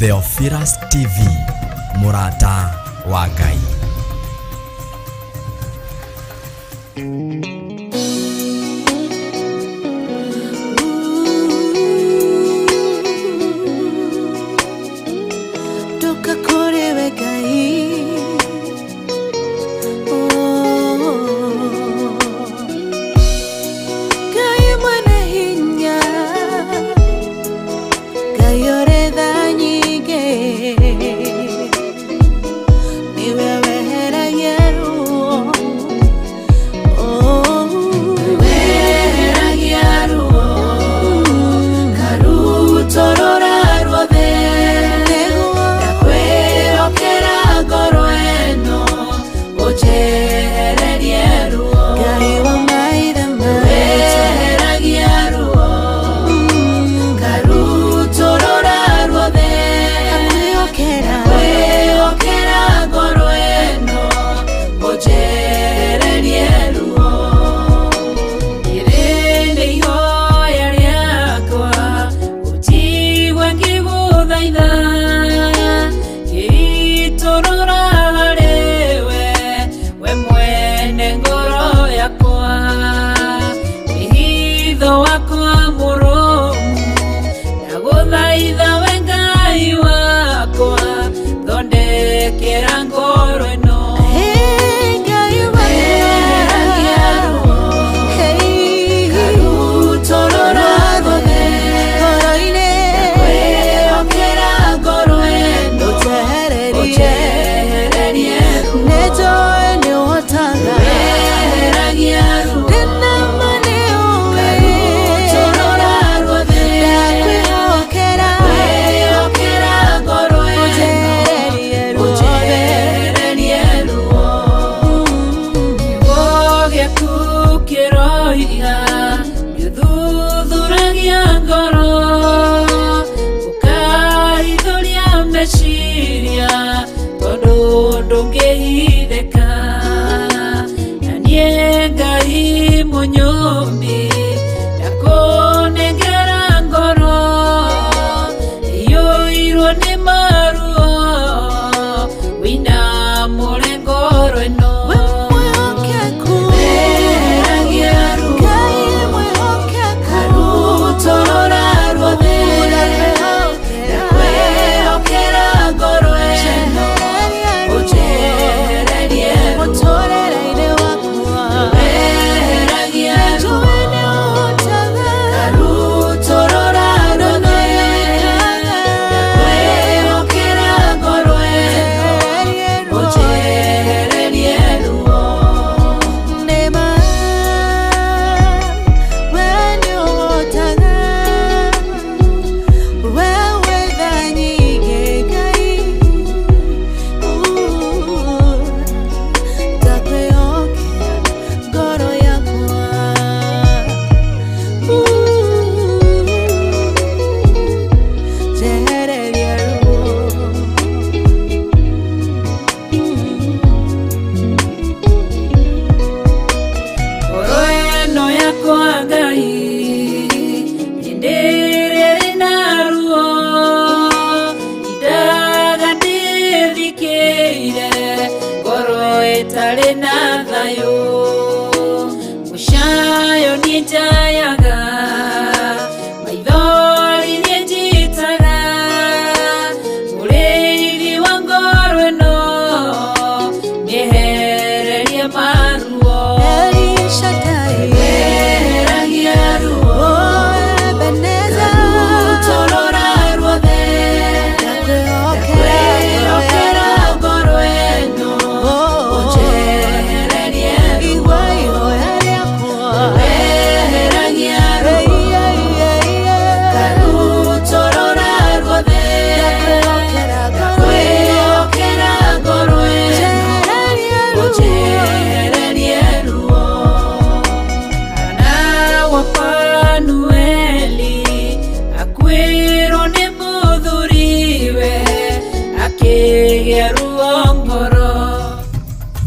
Theophilus TV, Murata wa Ngai.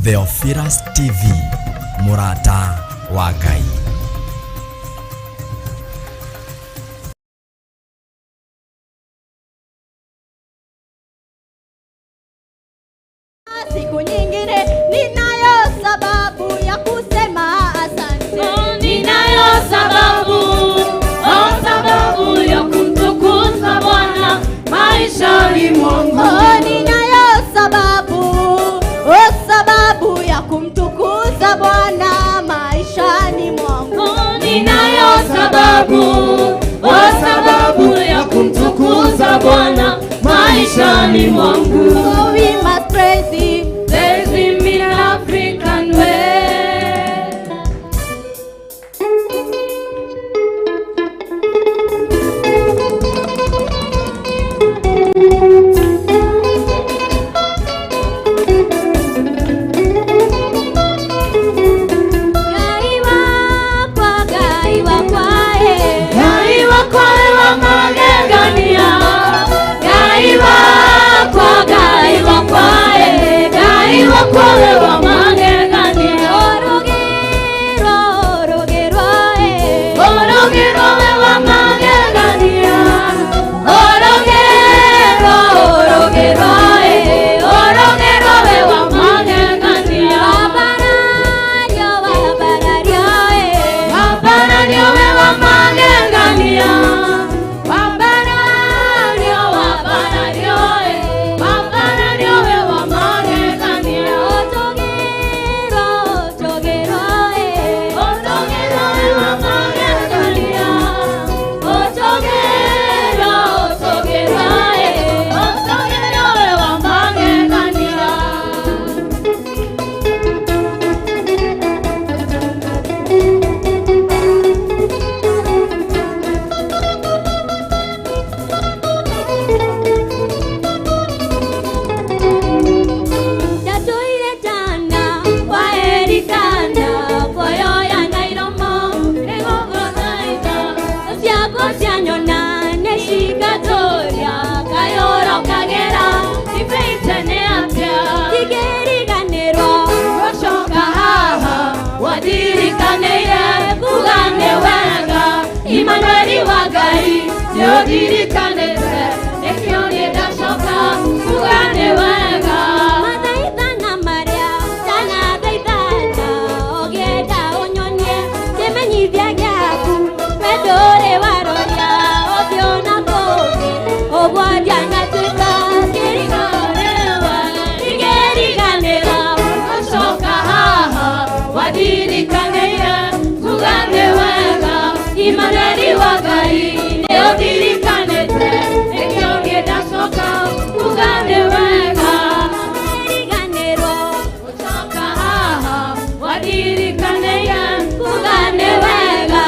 Theophilus TV, Murata wa Ngai. Siku nyingine ninayo sababu ya kusema asante. Ninayo sababu ya kumtukuza Bwana maishani mwangu. Ninayo sababu ya kumtukuza Bwana maishani mwangu. Ninayo sababu ya kumtukuza Bwana maishani mwangu. So we must praise him. Praise him in an African way. Wega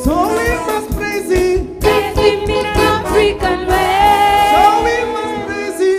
So we must praise him. We must praise him.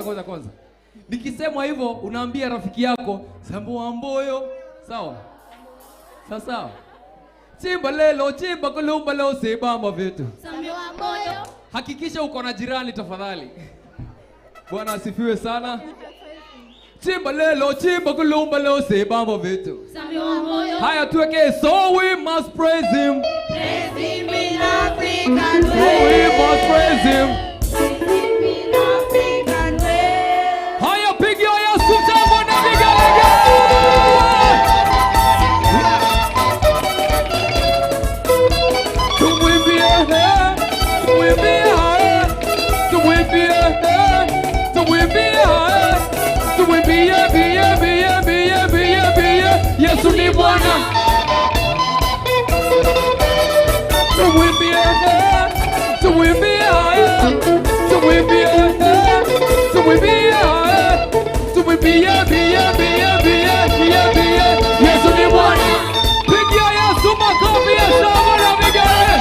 Ngoja kwanza. Nikisema hivyo unaambia rafiki yako Sambo Amboyo, sawa? Sawa. Chimba kulubalo sebamba vitu. Sambo Amboyo. Hakikisha uko na jirani tafadhali. Bwana asifiwe sana. Chimba kulubalo sebamba vitu. Sambo Amboyo. Haya tuweke, so we must praise him. Praise him in African way. So we must praise him. Praise him Yesu ni Bwana. Tumwimbie, tumwimbie, tumwimbie, tumwimbie, tumwimbie, Yesu ni Bwana. Pigia Yesu makofi ya shangwe na vigelegele.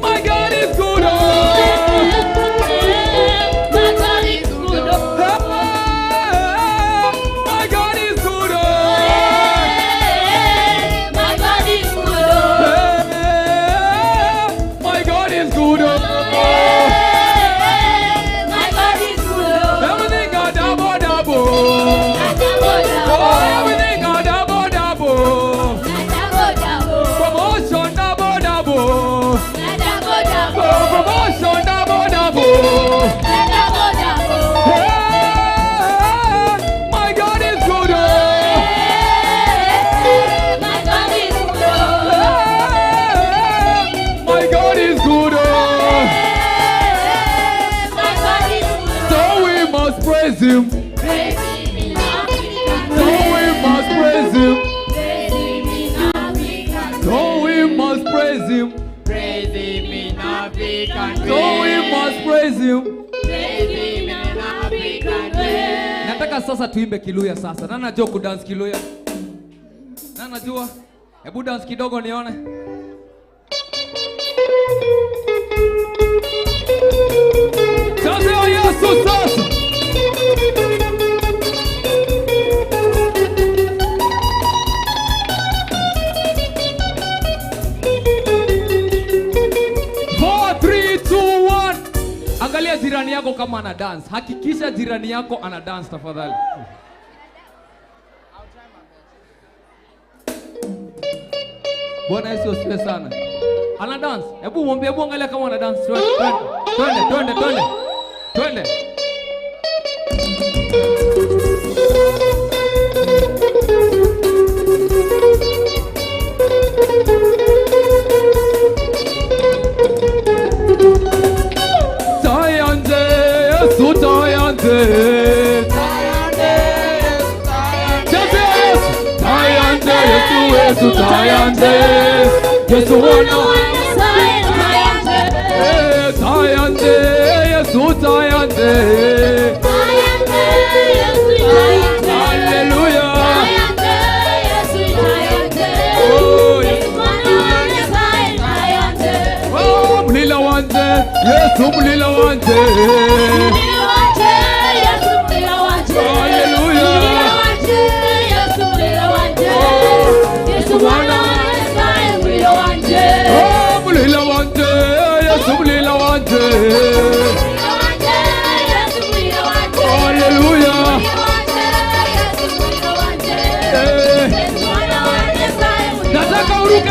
My God is good. My God is good. My God is good. My God is good. My God is good. My God is good. Everything got double double. Oh, everything got double double. Promotion double double. Promotion double double. My God is good. My God is good. My God is good. My God is good. So we must praise Him. Praise Him in Africa. So we must praise Him. Praise Him in Africa. So we must praise Him. Praise Him in Africa. So we must praise Him. Praise Him in Africa. Nataka sasa tuimbe Kiluya sasa. Nani anajua kudance Kiluya? Nani anajua? Hebu dance kidogo nione. Sasa Yesu sasa. Angalia jirani yako kama ana dance. Hakikisha jirani yako ana dance tafadhali. Bwana Yesu asifiwe sana. Ana dance. Hebu mwambie, hebu angalia kama ana dance. Twende. Yesu tayande, Yesu wana tayande, Yesu tayande, hallelujah, oh mlila wanje, Yesu mlila wanje,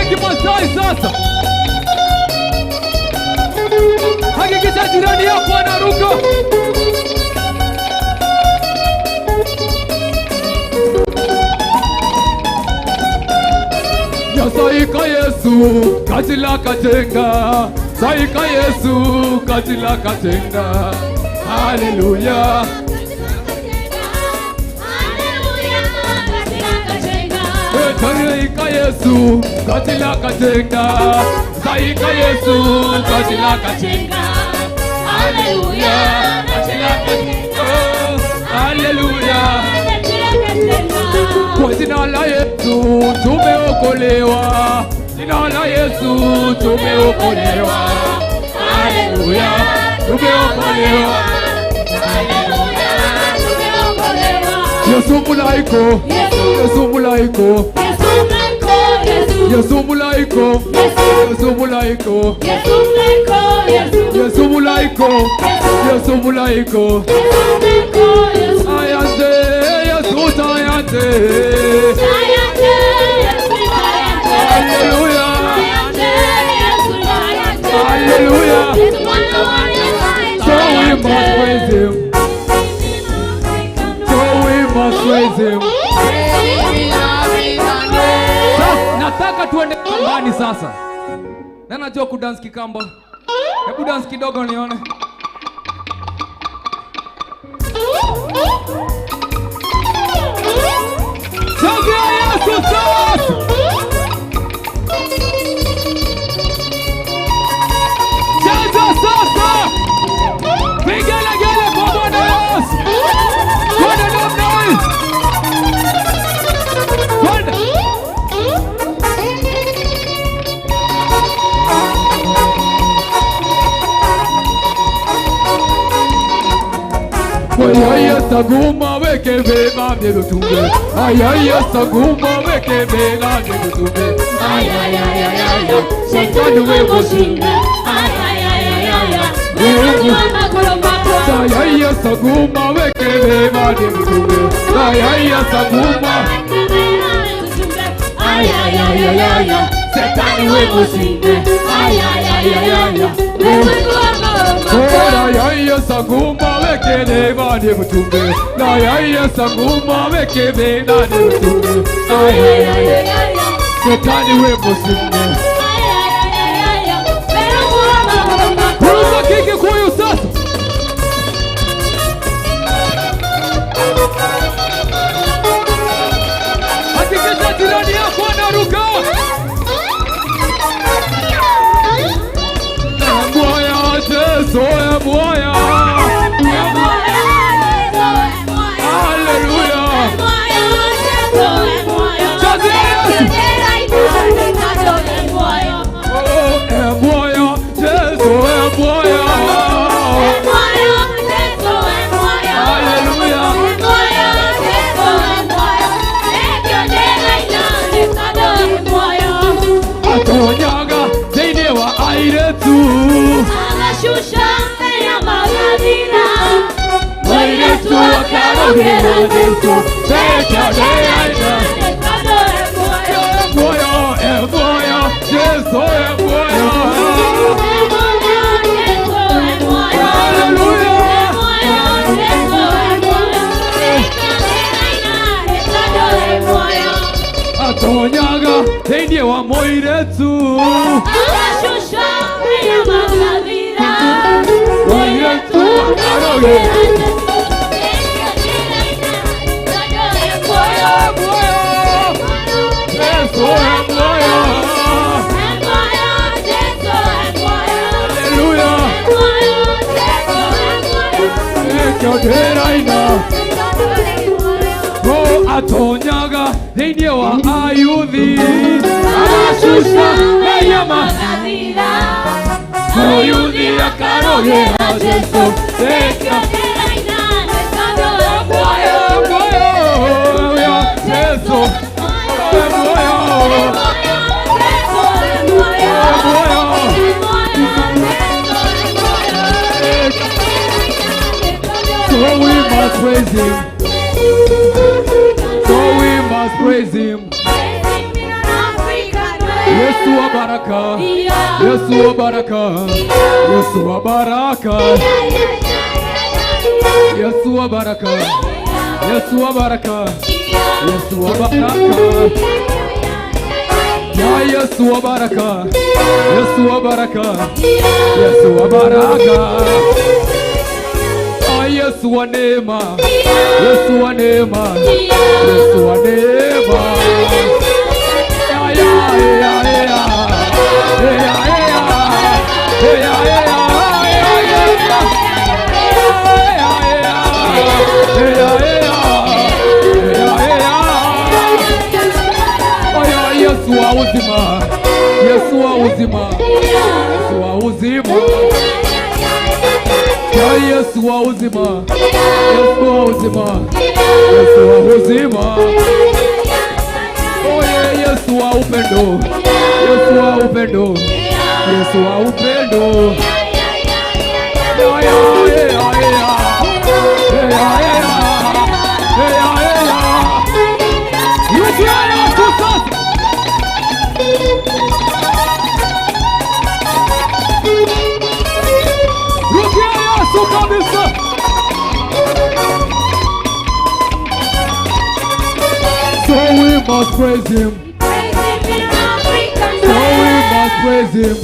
Kimasai sasa. Hakikisha jirani yako anaruka. Ya saika Yesu katila katenga. Saika Yesu katila katenga. Hallelujah. Saika Yesu katila katenga. Saika Yesu katila katenga. Hallelujah. Katila katenga. Hallelujah. Kwa jina la Yesu tumeokolewa. Jina la Yesu tumeokolewa. Hallelujah. Tumeokolewa. Yesu mulaiko. Yesu mulaiko. Yesu mulaiko. Yesu mulaiko. Yesu mulaiko. Yesu mulaiko. Ayande, Yesu tayande. Hallelujah. Hallelujah. So we must praise Him. So we must praise Him. Nataka tuende kambani sasa. Na najua kudance kikamba. Hebu dance kidogo nione. Chezea Yesu sasa. Cheza sasa. Vigelegele kwa Bwana Yesu. Twende namna hii. Twende. Ayaya saguma weke vema myelutumbe. Ayaya saguma weke vema myelutumbe. Ayayayayaya, shetani wewe ushinde. Ayayayayaya, wewe wa magoro mako. Ayaya saguma weke vema myelutumbe. Ayaya saguma. Ayayayayaya, shetani wewe ushinde. Ayayayayaya, wewe wa magoro mako. Ayaya saguma weke vema myelutumbe. Ayaya saguma weke vema myelutumbe. Ayayayayaya, Shetani wewe ushinde. ayayayayaya, wewe wa magoro mako. Ruza kiki kuyu sasa. Hakikisha jirani yako anaruka. Mwaya Yesu mwaya. Haleluya. Mwaya Yesu mwaya. Haleluya. Atonyaga thĩinĩ wa airĩtu. Airĩtu akarogera Jesũ. Tekadĩaina. Muoyo muoyo Jesũ muoyo. Haleluya. Atonyaga thĩinĩ wa mũirĩtu. Mũirĩtu akarogera. Jesũ muoyo. Haleluya. Tekadĩaina. Atonyaga thĩinĩ wa ayuthi. Arashusha nyama. Ayuthi akarogera Jesũ. Tekadĩaina. Muoyo muoyo Jesũ. Muoyo So we must praise him. So we must praise him. Yesu wa baraka. Yesu wa baraka. Yesu wa baraka. Yesu wa baraka. Yesu wa baraka. Yesu wa baraka. Ya Yesu wa baraka. Yesu wa baraka. Yesu wa baraka. Yesu wa neema. Yesu wa neema. Yesu wa neema. Ya ya ya ya. Ya ya ya. Ya ya ya. Yesu wa uzima. Yesu wa uzima. Yesu wa uzima. Yesu wa uzima. Yesu wa uzima. Yesu wa uzima. Oye Yesu wa upendo. Yesu wa upendo. Yesu wa upendo. Ya ya ya ya. Ya ya ya. Ya ya ya. Yesu ya Yesu sasa. Rukia Yesu kabisa. So we must praise him. So we must praise him.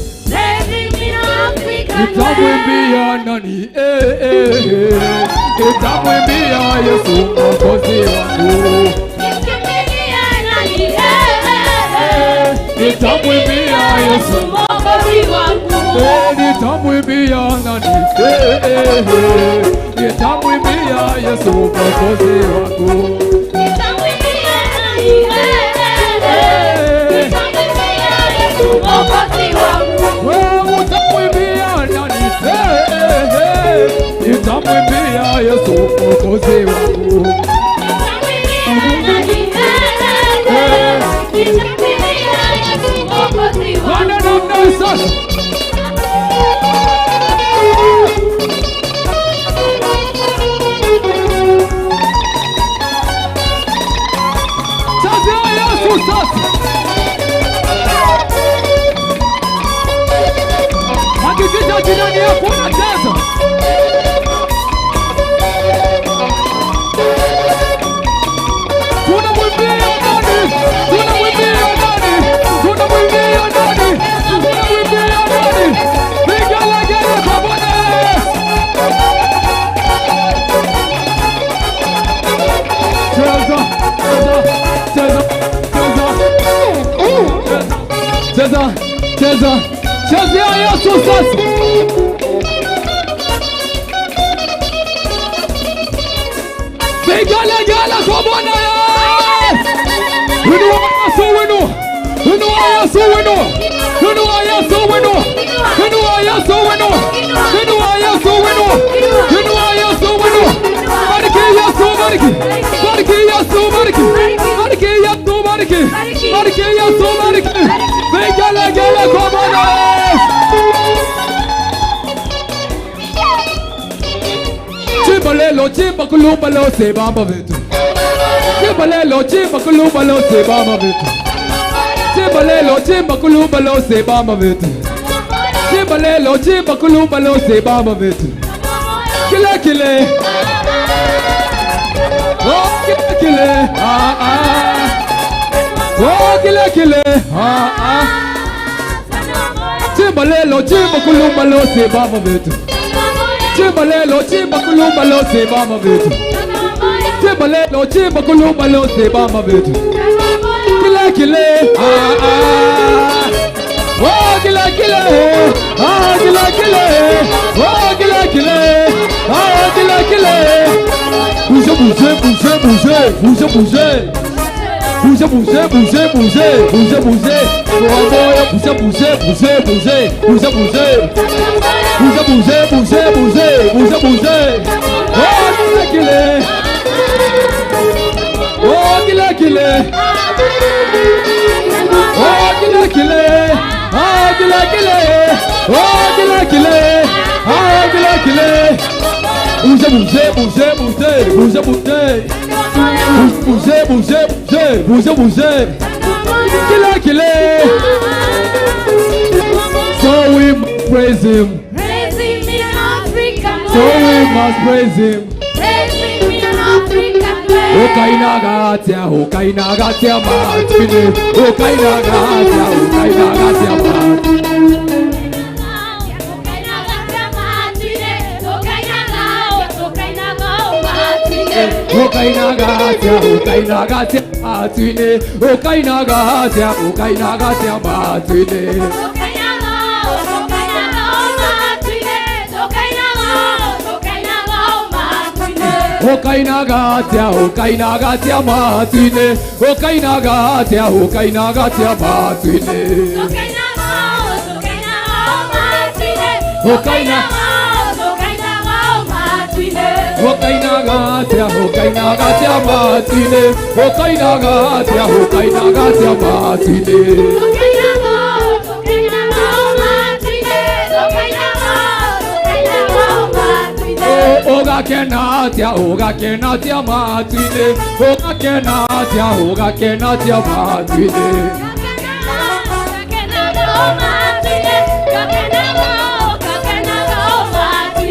nitamwimbia nani? Nitamwimbia Yesu Mwokozi wangu. Nitamwimbia Yesu Mwokozi wangu. Nitamwimbia nani? Nitamwimbia Yesu Mwokozi wangu. Nitamwimbia nani? Nitamwimbia Yesu Mwokozi wangu. Wewe utamwimbia nani? Nitamwimbia Yesu Mwokozi wangu. Bwana namna sasa. Sasa Yesu sasa. Hakikisha jirani yako unacheza. Tunamwimbia nani? Tunamwimbia nani? Tunamwimbia nani? Tunamwimbia nani? Vigelegele kwa Bwana. Cheza, cheza, cheza, cheza, cheza, cheza Yesu sasa. Vigelegele kwa Bwana. Inua Yesu, inua. Inua Yesu, inua. Inua Yesu, inua. Inua Yesu, inua. Inua Yesu, inua. Inua Yesu, inua. Bariki Yesu, bariki. Bariki Yesu, bariki. Bariki Yesu, bariki. Bariki Yesu, bariki. Vigelegele kwa Bwana. Chimbalelo, chimbakulubalo, sebamba vitu. Chimbalelo, chimbakulubalo, sebamba vitu. Chimbalelo, chimbakulubalo, sebamba vitu. Chimbalelo, chimbakulubalo, sebamba vitu. Kile kile. Oh, kile kile. Ah ah. Oh, kile kile. Ah ah. Chimbalelo, chimbakulubalo, sebamba vitu. Chimbalelo, chimbakulubalo, sebamba vitu. Chimbalelo, chimbakulubalo, sebamba vitu. Kile kile, ah ah. Oh, kile kile, ah kile kile. Oh, kile kile, ah kile kile. Bougez, bougez, bougez, bougez, bougez, bougez. Bougez, bougez, bougez, bougez, bougez, bougez. Bougez, bougez, bougez, bougez, bougez, bougez. Bougez, bougez, bougez, bougez, bougez, bougez. Oh, kile kile. Oh, kile kile. Oh, kile kile. Ah, kile kile. Oh, kile kile. Ah, kile kile. Bougez, bougez, bougez, bougez, bougez, bougez. Bougez, bougez, bougez, bougez, bougez. Kile kile. So we must praise him. Praise him in Africa. So we must praise him. Praise him in Africa. Okainagatia, okainagatia matine. Okainagatia, okainagatia matine. Okainagatia, okainagatia matine. Okainagatia, okainagatia matine. Okainagatia, okainagatia matine. Okainagatia, okainagatia matine. Okainagatia, okainagatia matine. Okainagatia, okainagatia matine. Oga kenatia, oga kenatia matine. Oga kenatia, oga kenatia matine.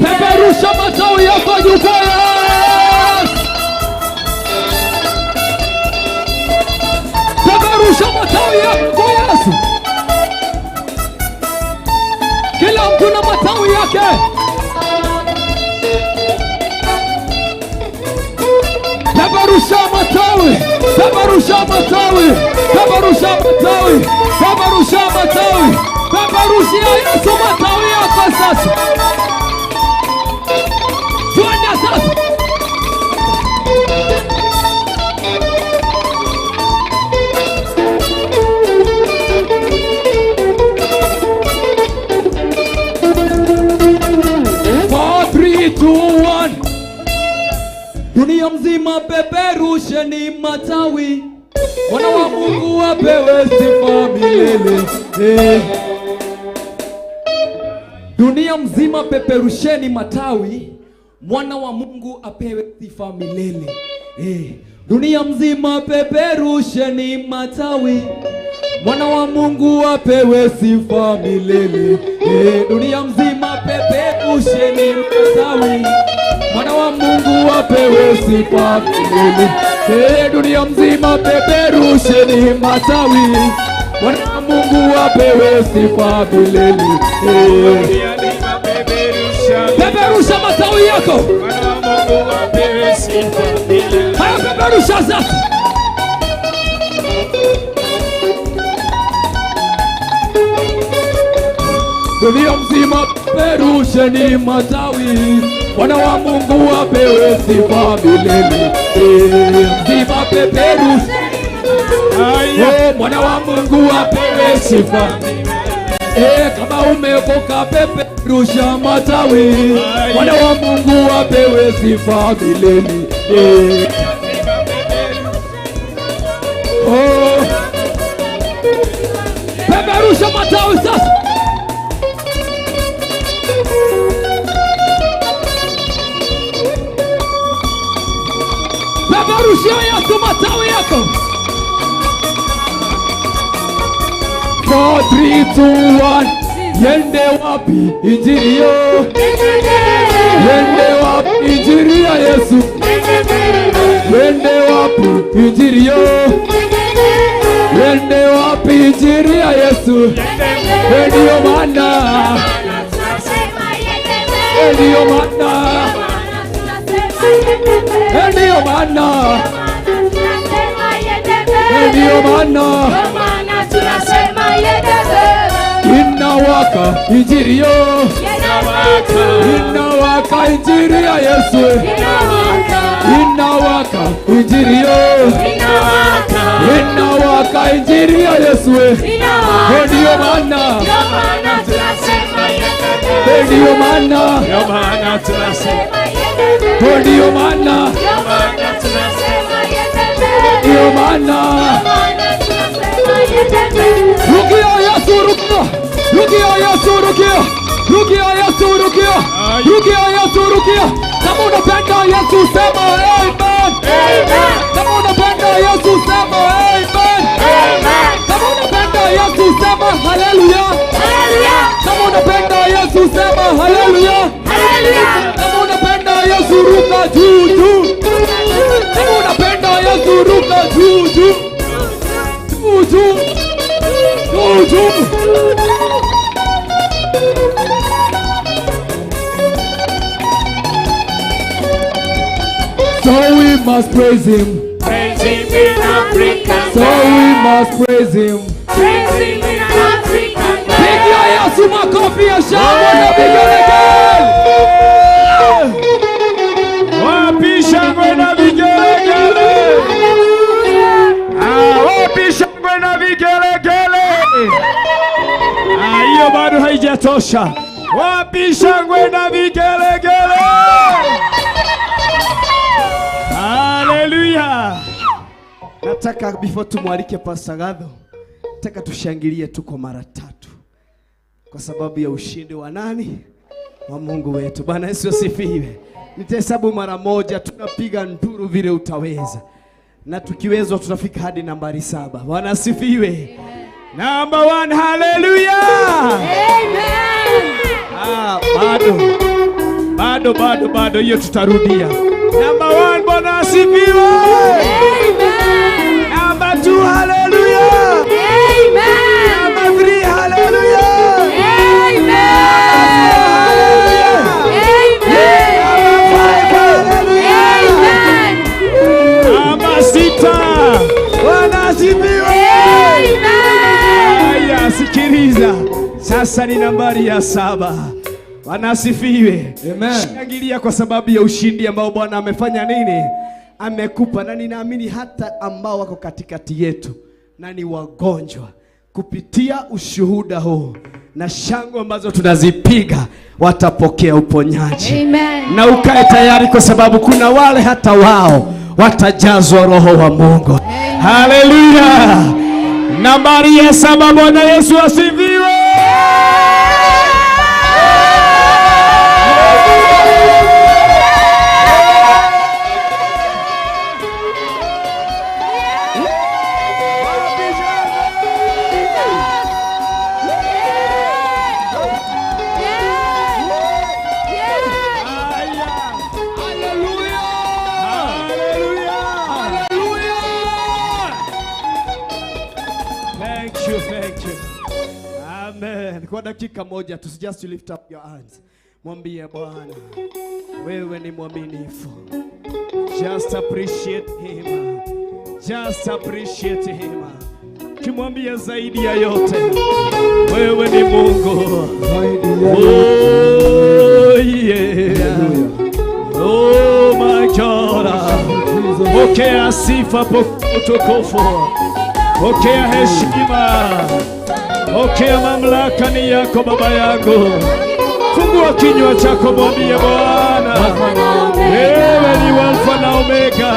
Peperusha matawi yako juu kwa Yesu. Peperusha matawi yako kwa Yesu. Kila mtu na matawi yako. Peperusha matawi. Peperusha matawi. Peperushia Yesu matawi yako sasa. Twende sasa. Dunia mzima peperusheni matawi, wana wa Mungu wapewe sifa milele. Dunia mzima peperusheni matawi, mwana wa Mungu apewe sifa milele. Dunia mzima peperusheni matawi, mwana wa Mungu apewe sifa milele. Dunia mzima peperusheni matawi, mwana wa Mungu apewe sifa milele. Dunia mzima peperusheni matawi, mwana wa Mungu apewe sifa milele. Peperusha matawi yako, mwana wa Mungu apewe sifa milele. Haya, peperusha sasa. Dunia mzima peperusheni matawi, mwana wa Mungu apewe sifa milele. Mzima peperusheni matawi, mwana wa Mungu apewe sifa milele. Kama umeokoka peperusha matawi, mwana wa Mungu apewe sifa milele. Peperusha matawi sasa. Peperushia Yesu matawi yako. 4, 3, 2, 1. Yende wapi injili yo? Yende wapi injili ya Yesu? Yende wapi injili yo? Yende wapi injili ya Yesu? Ndio maana, ndio maana, ndio maana, ndio maana tunasema yende. Inawaka injili yo, inawaka injili ya Yesu, inawaka injili yo, inawaka injili ya Yesu. Ndio maana, ndio maana, ndio maana, ndio maana. Rukia Yesu, rukia, rukia Yesu, rukia, rukia Yesu, rukia, rukia Yesu, rukia. Kama unapenda Yesu sema amen, amen. Kama unapenda Yesu sema amen, amen. Kama unapenda Yesu sema haleluya, haleluya. Kama unapenda Yesu sema haleluya, haleluya. Kama unapenda Yesu ruka juu juu. Kama unapenda Yesu ruka juu juu, juu juu, juu juu. So we must praise him. Praise him in Africa. So we must praise him. Praise him in Africa. Pigia Yesu makofi ya shangwe na vigelegele. Wapi shangwe na vigelegele? Wapi shangwe na vigelegele? Hiyo bado haijatosha. Wapi shangwe na vigelegele? Haleluya. Nataka before tumwalike Pastor Gadho, nataka tushangilie tuko mara 3 kwa sababu ya ushindi wa nani? Wa Mungu wetu. Bwana Yesu asifiwe. Nitahesabu mara 1, tunapiga nduru vile utaweza. Na tukiwezwa tutafika hadi nambari 7. Bwana asifiwe. Number 1, haleluya. Amen. Bado hiyo tutarudia. Number 1, Bwana asifiwe. Amen. Number 2, haleluya. Amen. Number 3, haleluya. Amen. Haleluya. Amen. Haleluya. Amen. Number 6, Bwana asifiwe. Sikiliza, sasa ni nambari ya 7. Wanasifiwe. Amen. Shangilia kwa sababu ya ushindi ambao Bwana amefanya nini? Amekupa. Na ninaamini hata ambao wako katikati yetu na ni wagonjwa, kupitia ushuhuda huu na shangwe ambazo tunazipiga watapokea uponyaji. Amen. Na ukae tayari kwa sababu kuna wale hata wao watajazwa Roho wa Mungu. Haleluya. Nambari ya 7. Bwana Yesu asifiwe. Thank you. Amen. Kwa dakika moja, just lift up your hands. Mwambie Bwana, wewe ni mwaminifu. Just appreciate him. Just appreciate him. Kimwambia zaidi ya yote, wewe ni Mungu. Oh yeah. Oh my God. Pokea sifa, utukufu. Pokea heshima, pokea mamlaka ni yako Baba yangu. Fungua kinywa chako, mwambie Bwana, wewe ni Alfa na Omega,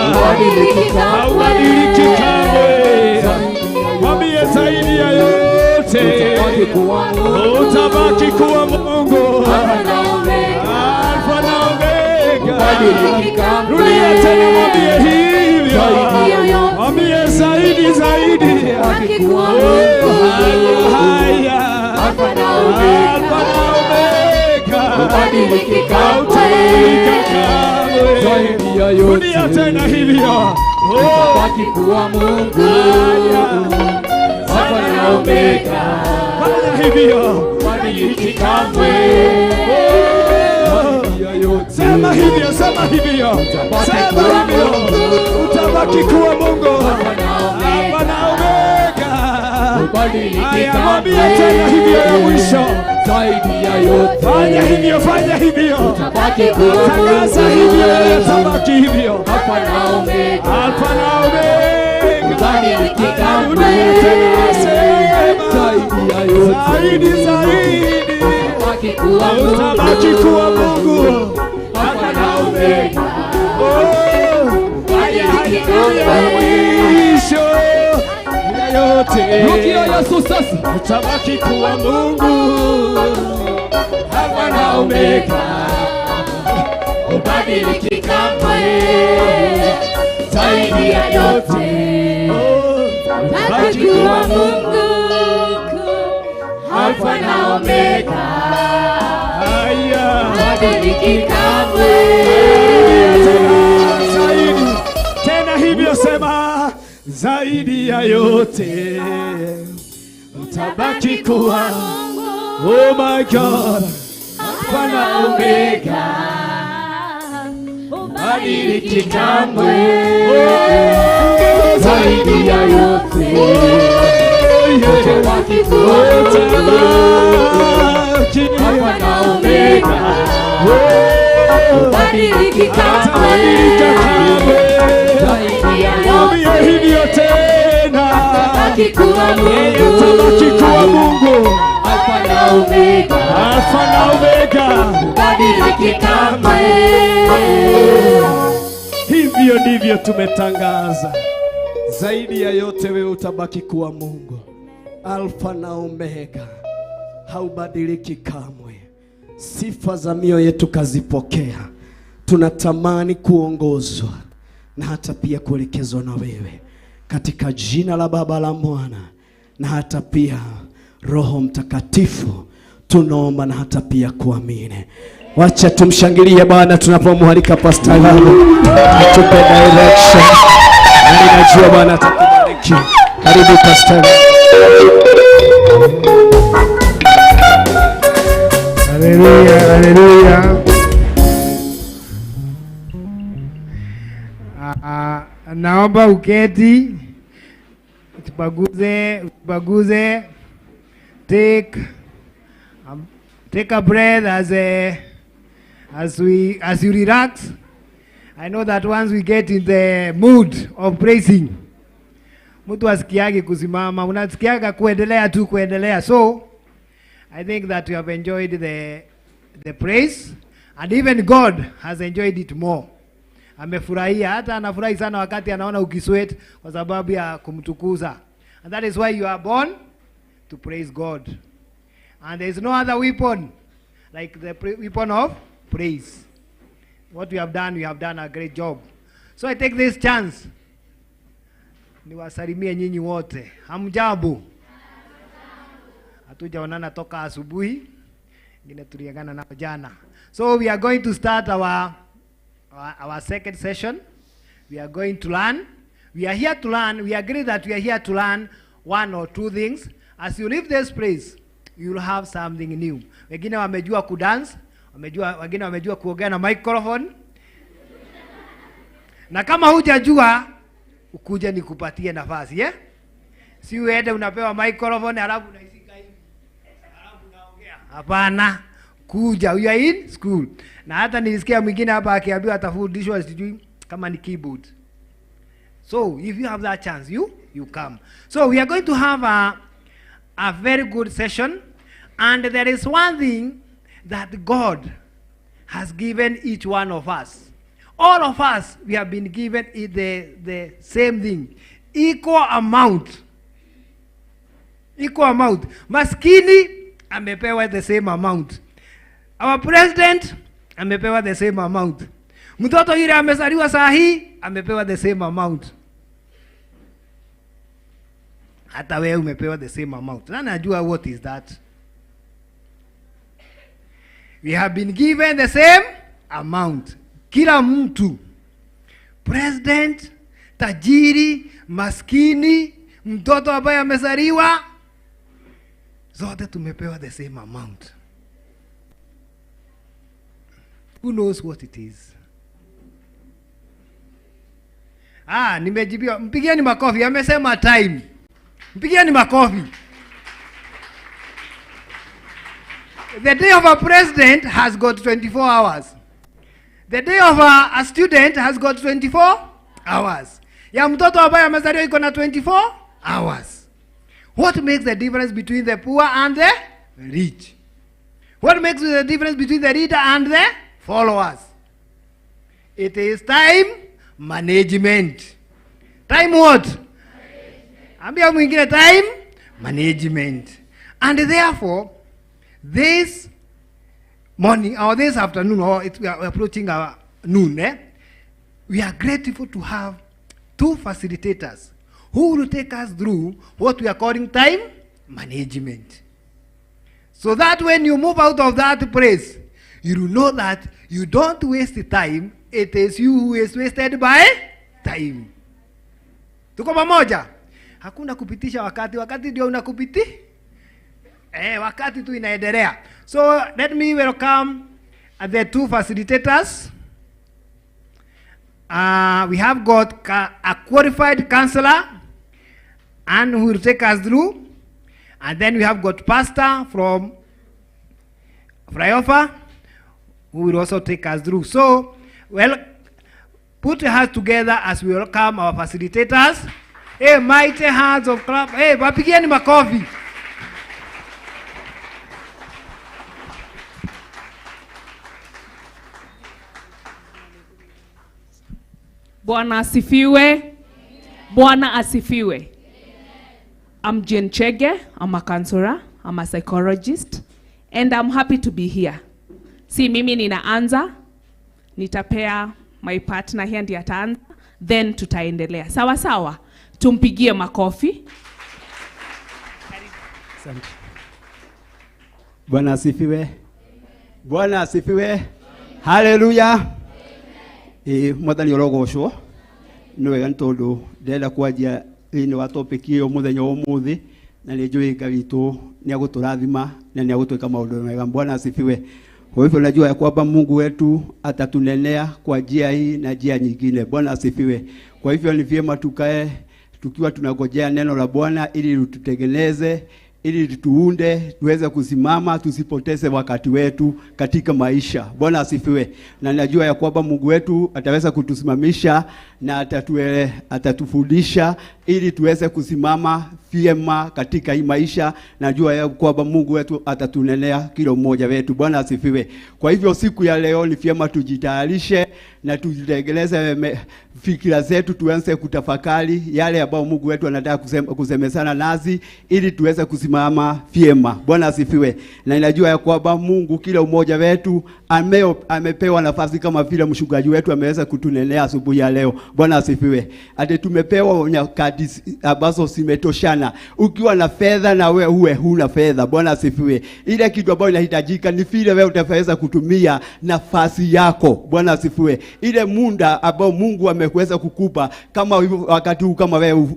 haubadiliki kamwe. Mwambie zaidi ya yote, utabaki kuwa Mungu, Alfa na Omega. Rudia tena, mwambie hivyo, mwambie zaidi, haya, Alfa na Omega, zaidi ya yote. Rudia tena hivyo, utabaki kuwa Mungu, Alfa na Omega. Fanya hivyo, badiliki kamwe. Sema hivyo, sema hivyo, utabaki kuwa Mungu, Alfa na Omega. Haya, mwambie tena hivyo ya mwisho, zaidi ya yote. Fanya hivyo, tangaza hivyo, utabaki hivyo, Alfa na Omega, Alfa na Omega. badiliki kamwe. Zaidi ya yote, zaidi, utabaki kuwa Mungu, Alfa na Omega. Mwisho ya yote, Rukia Yesu sasa, utabaki kuwa Mungu, Alfa na Omega, ubadiliki kamwe, zaidi ya yote, Utabaki kuwa Mungu, Alfa na Omega, haya, ubadiliki kamwe. zaidi tena hivyo, sema zaidi ya yote, utabaki kuwa, oh my God, Alfa na Omega, Ubadiliki kamwe, zaidi ya yote, utabaki kuwa Alfa na Omega, ubadiliki kamwe, zaidi ya yote, hivyo tena, utabaki kuwa utabaki kuwa Mungu, Alfa na Omega, Alfa na Omega. ubadiliki kamwe. Hivyo ndivyo tumetangaza, zaidi ya yote wewe utabaki kuwa Mungu, Alfa na Omega, haubadiliki kamwe. Sifa za mioyo yetu kazipokea. Tunatamani kuongozwa na hata pia kuelekezwa na wewe, katika jina la Baba, la Mwana na hata pia Roho Mtakatifu tunaomba na hata pia kuamini. Wacha tumshangilie Bwana tunapomwalika Pastor wangu atupe direction. Na ninajua Bwana atakubariki. Karibu Pastor. Haleluya, haleluya. Naomba uketi, usibaguze take a breath as you relax. I know that once we get in the mood of praising, mtu asikiage kusimama, unasikiaga kuendelea. So I think that you have enjoyed the praise, and even God has enjoyed it more. Amefurahia, hata anafurahi sana wakati anaona ukisweat kwa sababu ya kumtukuza. And that is why you are born to praise God. And there is no other weapon like the weapon of praise. What we have done a great job. So I take this chance niwasalimie nyinyi wote. Hamjambo? Hatujaonana toka asubuhi. Ngine tuliagana na jana. So we are going to start our second session. We are going to learn. We are here to learn. We agree that we are here to learn one or two things. As you leave this place, you will have something new. Wengine wamejua kudance, wengine wamejua kuongea na microphone. Na kama hujajua, ukuja nikupatie nafasi, yeah? Si uende unapewa microphone alafu unaisika hivi. Alafu unaongea. Hapana. Kuja, you are in school. Na hata nilisikia mwingine hapa akiambiwa atafundishwa sijui kama ni keyboard. So if you have that chance, you come. So we are going to have a very good session, and there is one thing that God has given each one of us. All of us, we have been given the same thing, equal amount. Equal amount. Maskini amepewa the same amount. Our president amepewa the same amount. Mtoto yule amezaliwa saa hii amepewa the same amount. Hata wewe umepewa the same amount. Na najua what is that? We have been given the same amount. Kila mtu, president, tajiri, maskini, mtoto ambaye amezaliwa, zote tumepewa the same amount. Who knows what it is? Nimejibiwa. Mpigieni makofi. Amesema time. Mpigieni makofi. The day of a president has got 24 hours. The day of a student has got 24 hours. Ya mtoto ambaye amezaliwa iko na 24 hours. What makes the difference between the poor and the rich? What makes the difference between the reader and the followers? It is time management. Time what? Ambia mwingine time management. And therefore, this morning or this afternoon, or we are approaching our noon, we are grateful to have two facilitators who will take us through what we are calling time management. So that when you move out of that place, you will know that you don't waste the time, it is you who is wasted by time. Tuko pamoja? Hakuna kupitisha wakati ndio unakupiti. Wakati tu inaendelea. So let me welcome the two facilitators. We have got a qualified counselor and who will take us through. And then we have got pastor from Flyover who will also take us through. So, well, put your hands together as we welcome our facilitators. Hey, mighty hands of clap. Hey, wapigieni makofi. Bwana asifiwe. Bwana asifiwe. I'm Jane Chege. I'm a counselor. I'm a psychologist. And I'm happy to be here. Si mimi ninaanza. Nitapea my partner here ndiye ataanza. Then tutaendelea. Sawa sawa. Tumpigie makofi. Asante. Bwana asifiwe. Bwana asifiwe. Hallelujah. Mwathani orogocwo ni wega ntondu ndenda kwanjia ini wa topic iyo muthenya umuthi na ni njui Ngai witu ni aguturathima na ni agutwika maundu mega. Bwana asifiwe. Kwa hivyo najua ya kwamba Mungu wetu atatunenea kwa njia hii na njia nyingine. Bwana asifiwe. Kwa hivyo ni vyema tukae tukiwa tunangojea neno la Bwana ili tutengeneze ili tuunde tuweze kusimama, tusipoteze wakati wetu katika maisha. Bwana asifiwe. Na najua ya kwamba Mungu wetu ataweza kutusimamisha na atatufundisha ili tuweze kusimama vyema katika hii maisha. Najua ya kwamba Mungu wetu atatunenea kila mmoja wetu. Bwana asifiwe. Kwa hivyo siku ya leo ni vyema tujitayarishe na tujitegeleze fikira zetu, tuanze kutafakari yale ambayo Mungu wetu anataka kusemezana nazi ili tuweze kusimama vyema. Bwana asifiwe. Na ninajua ya kwamba Mungu kila mmoja wetu amepewa nafasi kama vile mchungaji wetu ameweza kutunenea asubuhi ya leo. Bwana asifiwe. Ati tumepewa nyakati ambazo zimetoshana. Ukiwa na fedha na wewe huna fedha. Bwana asifiwe. Ile kitu ambayo inahitajika ni vile wewe utaweza kutumia nafasi yako. Bwana asifiwe. Ile muda ambao Mungu ameweza kukupa kama wakati huu, kama wewe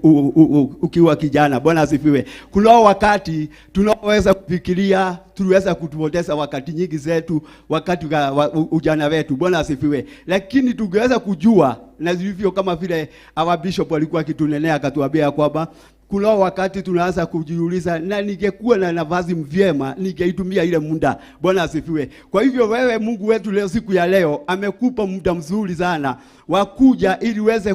ukiwa kijana. Bwana asifiwe. Kuna wakati tunaweza kufikiria tuliweza kutupoteza wakati nyingi zetu wakati ujana wetu. Bwana asifiwe. Lakini tungeweza kujua na hivyo kama vile our bishop alikuwa akitunenea akatuambia kwamba kuna wakati tunaanza kujiuliza, na ningekuwa na nafasi vyema ningeitumia ile muda. Bwana asifiwe. Kwa hivyo wewe, Mungu wetu leo, siku ya leo amekupa muda mzuri sana wakuja ili uweze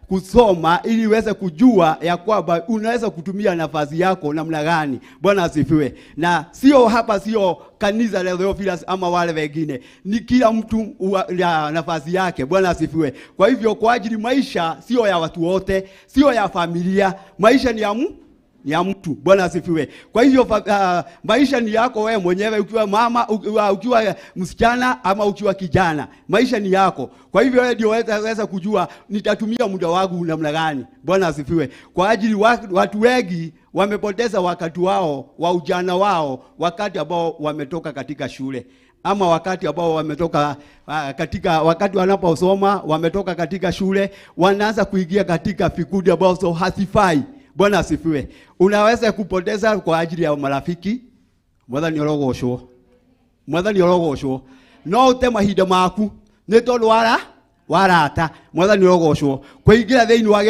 kusoma, ili uweze kujua ya kwamba unaweza kutumia nafasi yako namna gani. Bwana asifiwe. Na sio hapa, sio kanisa la Theophilus ama wale wengine, ni kila mtu ya nafasi yake. Bwana asifiwe. Kwa hivyo kwa ajili maisha sio ya watu wote, sio ya familia, maisha ni ya mtu. Bwana asifiwe. Kwa hivyo maisha ni yako wewe mwenyewe, ukiwa mama, ukiwa msichana ama ukiwa kijana, maisha ni yako. Kwa hivyo wewe ndio unaweza kujua nitatumia muda wangu namna gani. Bwana asifiwe. Kwa ajili watu wengi wamepoteza wakati wao wa ujana wao wakati ambao wametoka katika shule, ama wakati ambao wametoka katika wakati wanaposoma, wametoka katika shule, wanaanza kuingia katika vikundi ambazo hasifai. Bwana asifiwe. Unaweza kupoteza kwa ajili ya marafiki. Mwathani orogocwo. Mwathani orogocwo. No ute mahinda maku nĩ tondũ warata. Mwathani orogocwo. Kũingĩra thĩinĩ wa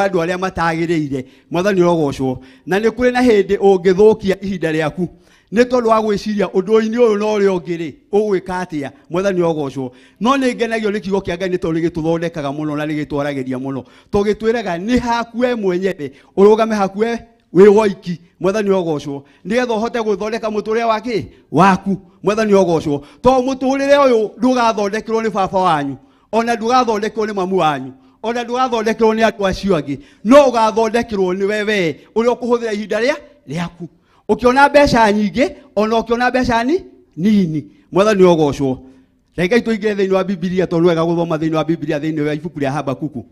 andũ arĩa matagĩrĩire. Mwathani orogocwo. Na nĩ kũrĩ na hĩndĩ ũngĩthũkia ihinda rĩaku nĩ tondũ wa gwĩciria ũndũ-inĩ ũyũ no ũrĩa ũngĩ ũgwĩka atĩa. Mwathani orogocwo. No nĩ ngenagio nĩ kiugo kĩa Ngai nĩ tondũ gĩtũthondekaga mũno na gĩtwaragĩria mũno. Tũgĩtwĩraga nĩ hakuwe mwenyewe ũrũgame hakuwe wĩ woiki. Mwathani orogocwo. Nĩgetha ũhote gũthondeka mũtũrĩre waku. Mwathani orogocwo. Tondũ mũtũrĩre ũyũ ndũgathondekerwo nĩ baba wanyu, ona ndũgathondekerwo nĩ mamu wanyu, ona ndũgathondekerwo nĩ andũ acio angĩ, no ũgathondekerwo nĩ wewe ũrĩa ũkũhũthĩra ihinda rĩaku. Ukiona mbeca nyingĩ, ona ukiona mbeca nini. Mwathani orogocwo. Reke tuingĩre thĩinĩ wa Biblia, tondũ wega gũthoma thĩinĩ wa Biblia, thĩinĩ wa ibuku rĩa Habakuku.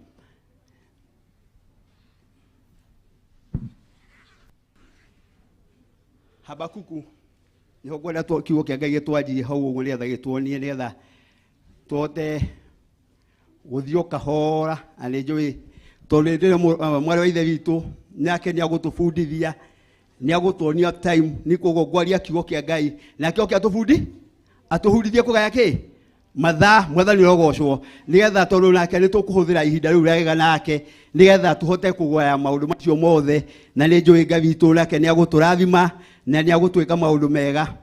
Habakuku nĩho ngwenda kiugo kĩa Ngai gĩtwanjirie hau ũguo, nĩgetha gĩtuonie, nĩgetha tũhote gũthiĩ o kahora. Na nĩ njũĩ tondũ ndĩrĩ mwarĩ wa ithe witũ nake nĩ agũtũbundithia, ni agutonia time ni kugogwaria kiugo kĩa Ngai, na kĩo kĩa atuhundithie kugaya kĩ mathaa. Mwathani orogocwo. Nigetha tondũ nake nĩ tũkũhũthĩra ihinda rĩu rĩega nake, nigetha tũhote kũgoya maũndũ macio mothe. Na nĩ njũĩ Ngai witũ nake nĩ agũtũrathima na nĩ agũtwĩka maũndũ mega.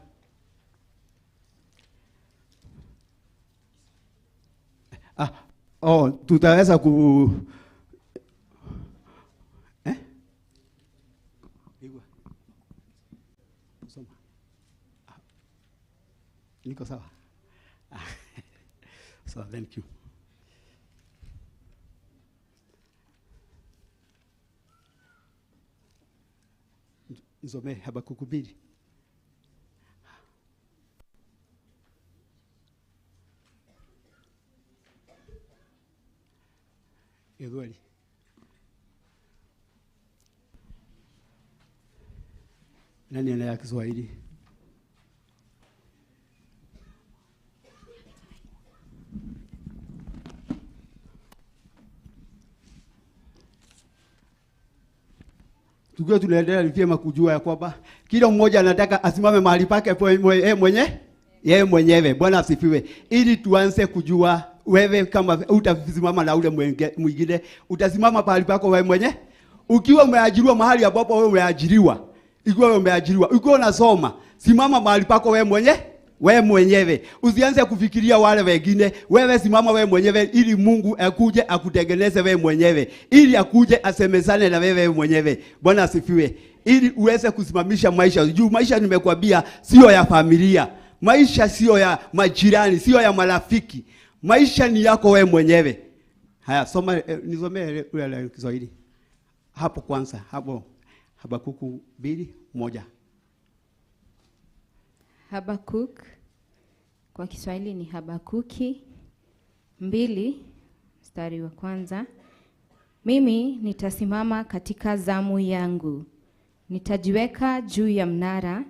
Tutaweza niko sawa. So thank you. Nisome Habakuku 2. Edwali. Nani ana Kiswahili? Tukiwa tunaendelea, ni vyema kujua ya kwamba kila mmoja anataka asimame mahali pake yeye mwenyewe. Bwana asifiwe. Ili tuanze kujua wewe kama utasimama na ule mwingine, utasimama mahali pako wewe mwenyewe. Ukiwa umeajiriwa mahali ambapo wewe umeajiriwa, Ikiwa umeajiriwa, ikiwa unasoma, simama mahali pako wewe mwenyewe. Usianze kufikiria wale wengine. Wewe simama wewe mwenyewe ili Mungu akuje akutengeneze wewe mwenyewe. Ili akuje asemezane na wewe mwenyewe. Bwana asifiwe. Ili uweze kusimamisha maisha. Juu maisha nimekwambia sio ya familia. Maisha sio ya majirani, sio ya marafiki. Maisha ni yako wewe mwenyewe. Haya, soma nisomee ule Kiswahili. Hapo kwanza, hapo Habakuku 2:1. Habakuk kwa Kiswahili ni Habakuki 2 mstari wa kwanza. Mimi nitasimama katika zamu yangu, nitajiweka juu ya mnara,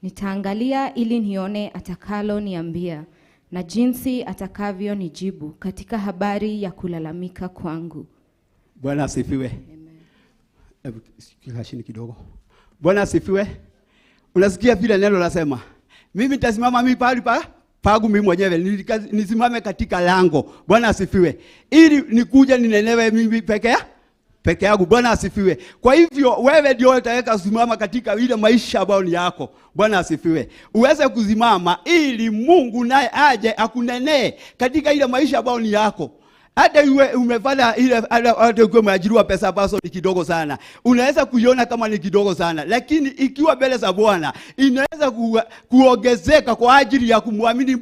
nitaangalia ili nione atakalo niambia na jinsi atakavyo nijibu katika habari ya kulalamika kwangu. Bwana asifiwe. Amen. Kashini kidogo. Bwana asifiwe. Unasikia vile neno nasema, mimi nitasimama mimi pale pagu mimi mwenyewe, nisimame katika lango. Bwana asifiwe. Ili nikuje ninenewe mimi peke yangu. Bwana asifiwe. Kwa hivyo wewe ndio utaweka kusimama katika ile maisha ambayo ni yako. Bwana asifiwe. Uweze kusimama ili Mungu naye aje akunenee katika ile maisha ambayo ni yako. Hata iwe umefanya ile hata ukiwa umeajiriwa pesa ambazo ni kidogo sana, unaweza kuiona kama ni kidogo sana, lakini ikiwa mbele za Bwana inaweza kuongezeka kwa ajili ya kumwamini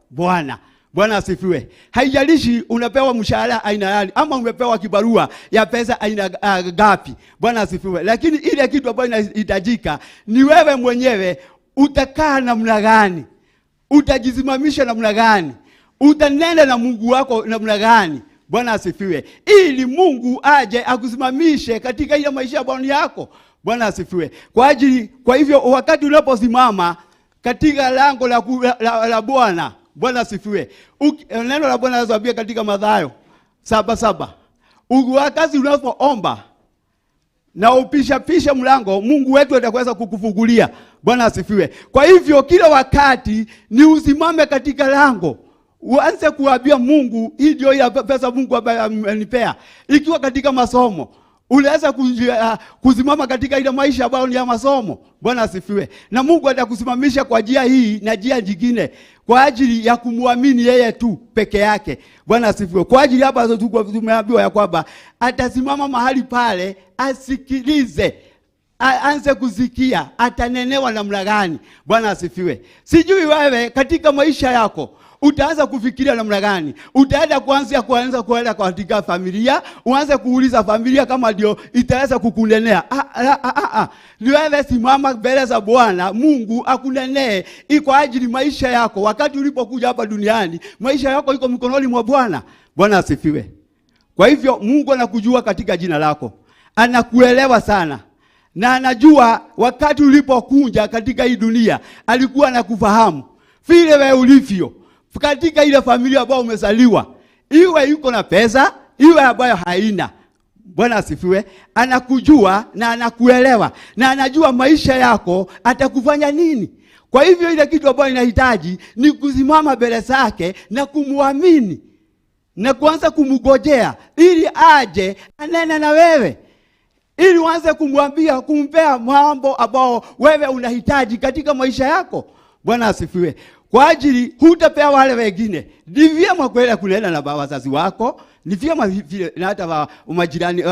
Bwana. Bwana asifiwe. Haijalishi unapewa mshahara aina gani ama umepewa kibarua ya pesa aina gapi. Bwana asifiwe. Lakini ile kitu ambayo inahitajika ni wewe mwenyewe utakaa namna gani? Utajisimamisha namna gani? Utanenda na Mungu wako namna gani? Bwana asifiwe. Ili Mungu aje akusimamishe katika ile maisha ya Bwana yako. Bwana asifiwe. Kwa hivyo wakati unaposimama katika lango la Bwana, Bwana asifiwe. Neno la Bwana linatuambia katika Mathayo 7:7. Wakati unapoomba na upisha mlango, Mungu wetu atakweza kukufungulia. Bwana asifiwe. Kwa hivyo kila wakati ni usimame katika lango. Uanze kuambia Mungu, hii ndio ile pesa Mungu amenipea. Ikiwa katika masomo, unaweza kusimama katika ile maisha ambayo ni ya masomo. Bwana asifiwe. Na Mungu atakusimamisha kwa njia hii na njia nyingine kwa ajili ya kumwamini yeye tu peke yake. Bwana asifiwe. Kwa ajili hapa tumeambiwa ya kwamba atasimama mahali pale asikilize. Aanze kusikia atanenewa namna gani. Bwana asifiwe. Sijui wewe katika maisha yako utaanza kufikiria namna gani? Utaenda kuanza katika familia, uanze kuuliza familia kama ndio itaweza kukunenea. Ni wewe simama mbele za Bwana, Mungu akunenee kwa ajili maisha yako. Wakati ulipokuja hapa duniani, maisha yako iko mikononi mwa Bwana. Bwana asifiwe. Kwa hivyo Mungu anakujua katika jina lako. Anakuelewa sana. Na anajua wakati ulipokuja katika hii dunia, alikuwa anakufahamu vile wewe ulivyo. Katika ile familia ambayo umezaliwa, iwe yuko na pesa, iwe ambayo haina. Bwana asifiwe. Anakujua na anakuelewa na anajua maisha yako atakufanya nini. Kwa hivyo ile kitu ambayo inahitaji ni kusimama mbele zake na kumwamini na kuanza kumgojea ili aje anene na wewe. Ili uanze kumwambia, kumpea mambo ambao wewe unahitaji katika maisha yako. Bwana asifiwe. Kwa ajili hutapea wale wengine. Ni vyema kwenda kunena na wazazi wako, ni vyema vile na hata majirani,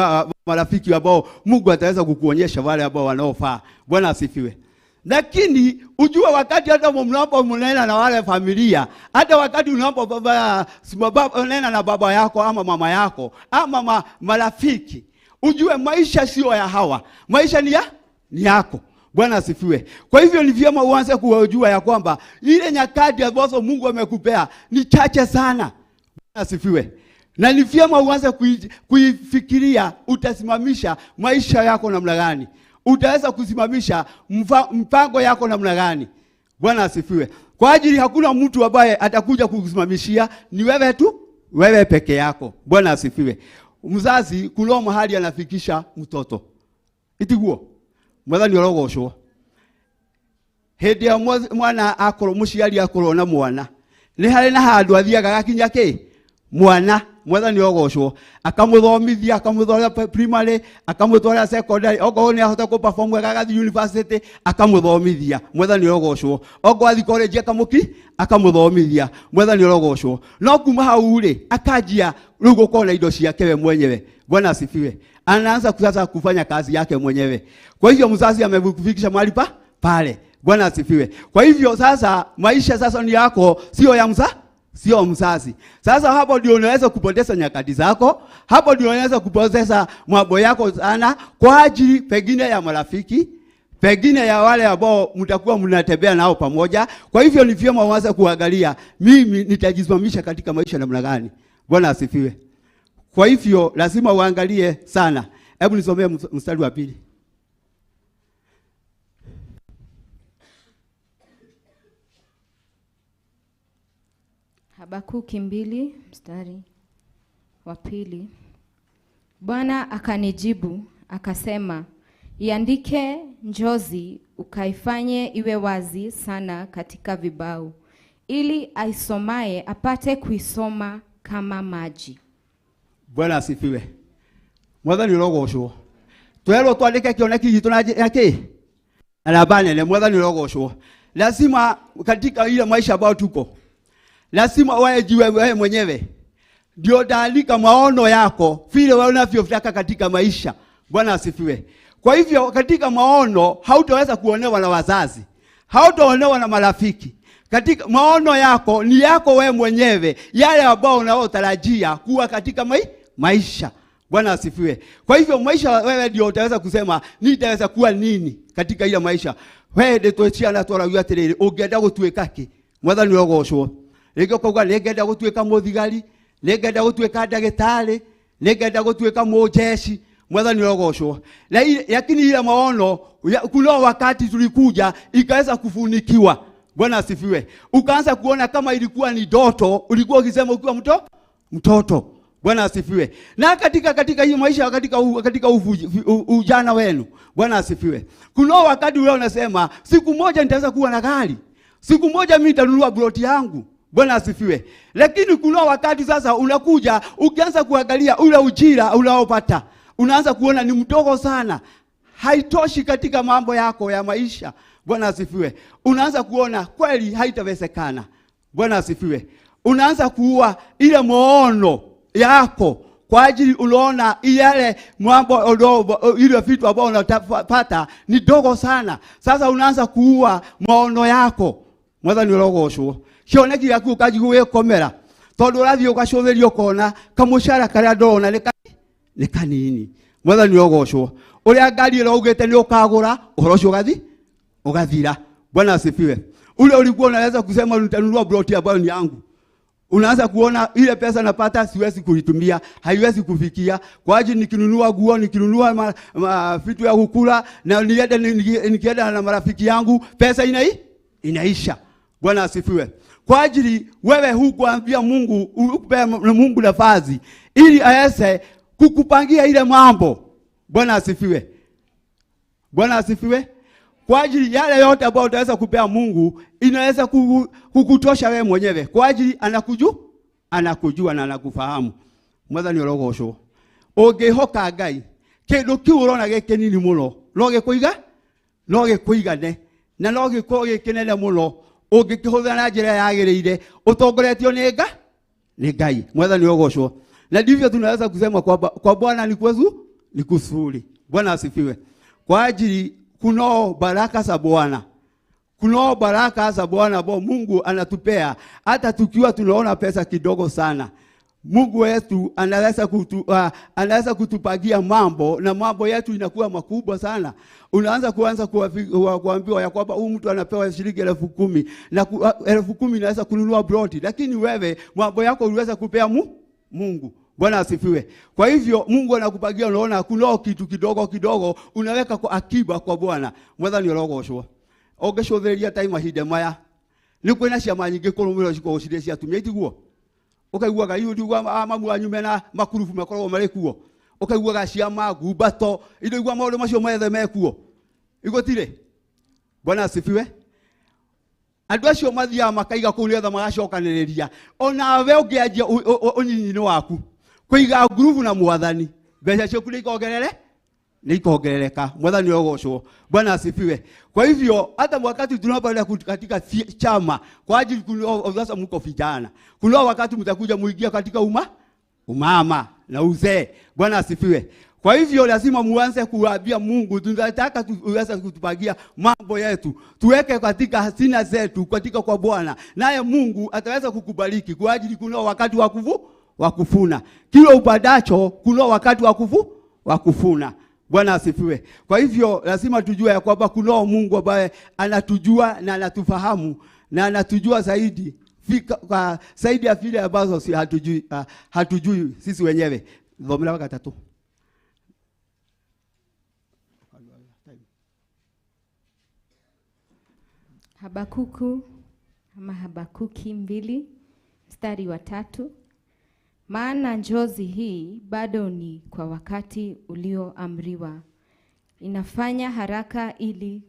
marafiki ambao Mungu ataweza kukuonyesha wale ambao wanaofaa. Bwana asifiwe. Lakini ujue wakati hata mnapomnena na wale familia, hata wakati unaponena na baba yako ama mama yako ama marafiki, ujue maisha sio ya hawa. Maisha ni yako. Bwana asifiwe. Kwa hivyo ni vyema uanze kujua ya kwamba ile nyakati ambazo Mungu amekupea ni chache sana. Bwana asifiwe. Na ni vyema uanze kuifikiria utasimamisha maisha yako namna gani. Utaweza kusimamisha mpango yako namna gani. Bwana asifiwe. Kwa ajili hakuna mtu ambaye atakuja kukusimamishia, ni wewe tu, wewe peke yako. Bwana asifiwe. Mzazi kuna mahali anafikisha mtoto. Itiguo mwathani orogocwo hindi ya mwana akoro muciari akoro na mwana ni hari na handu athiaga gakinya ki mwana mwathani ogocwo akamuthomithia akamuthoria primary akamuthoria secondary ogo ni ahota ku perform agathi university akamuthomithia mwathani ogocwo ogo athi college akamuthomithia mwathani ogocwo no kuma hau ri akajia riu gukona indo ciake we mwenyewe. Bwana asifiwe. Anaanza sasa kufanya kazi yake mwenyewe. Kwa hivyo mzazi amekufikisha mahali pale. Bwana asifiwe. Kwa hivyo sasa maisha sasa ni yako, sio mzazi. Sasa hapo ndio unaweza kupoteza nyakati zako, hapo ndio unaweza kupoteza mambo yako sana kwa ajili pengine ya marafiki, pengine ya wale ambao mtakuwa mnatembea nao pamoja. Kwa hivyo ni vyema uanze kuangalia mimi nitajisimamisha katika maisha namna gani. Bwana asifiwe. Kwa hivyo lazima uangalie sana. Hebu nisomee mstari wa 2. Habakuki 2 mstari wa 2. Bwana akanijibu akasema, iandike njozi ukaifanye iwe wazi sana katika vibao, ili aisomaye apate kuisoma kama maji. Bwana asifiwe. Mwathani urogocwo. Twero twandike kioneki gitu na yake. Alabane le mwathani urogocwo. Lazima katika ile maisha ambayo tuko, lazima wewe mwenyewe ndio dalika maono yako vile wewe unavyotaka katika maisha. Bwana asifiwe. Kwa hivyo katika maono hautaweza kuonewa na wazazi, hautaonewa na marafiki. Katika maono yako ni yako wewe mwenyewe, yale ambao unaotarajia kuwa katika maisha. Bwana asifiwe. Kwa hivyo maisha wewe ndio utaweza kusema nitaweza kuwa nini katika ile maisha. Wewe ndio tuachana twaragua tiriri ungenda gutuika ki. Mwathani urogocwo. Rĩngĩ ukauga nĩngenda gũtuĩka mũthigari, nĩngenda gũtuĩka ndagĩtarĩ, nĩngenda gũtuĩka mũjeshi. Mwathani urogocwo. Lakini ile maono kuna wakati tulikuja ikaweza kufunikiwa. Bwana asifiwe. Ukaanza kuona kama ilikuwa ni ndoto, ulikuwa ukisema ukiwa mtoto. Bwana asifiwe. Na katika hii maisha katika ujana wenu. Bwana asifiwe. Kuna wakati wewe unasema siku moja nitaweza kuwa na gari. Siku moja mimi nitanunua ploti yangu. Bwana asifiwe. Lakini kuna wakati sasa unakuja ukianza kuangalia ule ujira unaopata, unaanza kuona ni mdogo sana. Haitoshi katika mambo yako ya maisha. Bwana asifiwe. Unaanza kuona kweli haitawezekana. Bwana asifiwe. Unaanza kuua ile maono yako kwa ajili unaona ile mambo ile vitu ambao unapata ni dogo sana. Sasa unaanza kuua maono yako. Mwathani urogocwo. Kioneki yaku kajiwe komera. Tondu rathi ugacotherio kona kamushara karia ndona ni kanini. Mwathani urogocwo. Uria ngari ĩro ugite ni ukagura uhoro ucio ugathira. Bwana asifiwe. Ule ulikuwa unaweza kusema nitanunua ploti ambayo ni yangu. Unaanza kuona ile pesa napata siwezi kuitumia, haiwezi kufikia. Kwa ajili nikinunua nguo, nikinunua vitu ya kukula na nikienda na marafiki yangu, pesa inaisha. Bwana asifiwe. Kwa ajili wewe hukuambia Mungu, upe Mungu nafasi ili aweze kukupangia ile mambo. Bwana asifiwe. Bwana asifiwe. Kwa ajili yale yote ambayo utaweza kupea Mungu inaweza kukutosha wewe mwenyewe. Kwa ajili anakujua na anakufahamu. Mwathani urogocwo. Ungihoka Ngai kindu kiu urona gike nini muno no gikuigane na no gikorwo kinene muno ungikihutha na njira yagiriire utongoretio ni Ngai. Mwathani urogocwo. Na ndivyo tunaweza kusema kwa Bwana ni kusuri. Bwana asifiwe. Kwa ajili kuna baraka za Bwana. Kuna baraka za Bwana ambao Mungu anatupea hata tukiwa tunaona pesa kidogo sana. Mungu wetu anaweza kutupagia mambo na mambo yetu inakuwa makubwa sana. Unaanza kuambiwa ya kwamba huyu mtu anapewa shilingi 10,000 na 10,000 inaweza kununua ploti, lakini wewe mambo yako uliweza kupea Mungu. Bwana asifiwe. Kwa hivyo Mungu anakupagia, unaona kuna kitu kidogo unaweka kwa akiba kwa Bwana. Mwathani urogocwo. Ongecotheria time mahinde maya ni kwina ciama nyingi kurumira ciko cire cia tumia itiguo. Ukaiguaga yudugwa mamu anyu mena makurufu makorwo mari kuo. Ukaiguaga ciama gumbato idoigwa maundu macio methe mekuo. Igotire. Bwana asifiwe. andu acio mathia makaiga kuu niothe magacokanĩrĩria onawe ũngĩanjia ũnyinyi waku kũiga ngurubu na mwathani mbeca ciaku nĩ ikongerereka. Mwathani rogocwo. Bwana asifiwe. Kwa hivyo hata wakati tunapoenda katika chama kwa ajili sasa mko vijana, kuna wakati mtakuja muingia katika umama na uzee. Bwana asifiwe. Kwa hivyo lazima muanze kuambia Mungu, tunataka tuweze kutupagia mambo yetu, tuweke katika hazina zetu katika kwa Bwana, naye Mungu ataweza kukubariki kwa ajili kuna wakati wa kufuna. Kila upadacho kuna wakati wa kufuna. Bwana asifiwe. Kwa hivyo lazima tujue ya kwamba kuna Mungu ambaye anatujua na anatufahamu na anatujua zaidi zaidi ya vile ambazo si hatujui sisi wenyewe. Dhomela wakati Habakuki 2 mstari wa 3. Maana njozi hii bado ni kwa wakati ulioamriwa. Inafanya haraka ili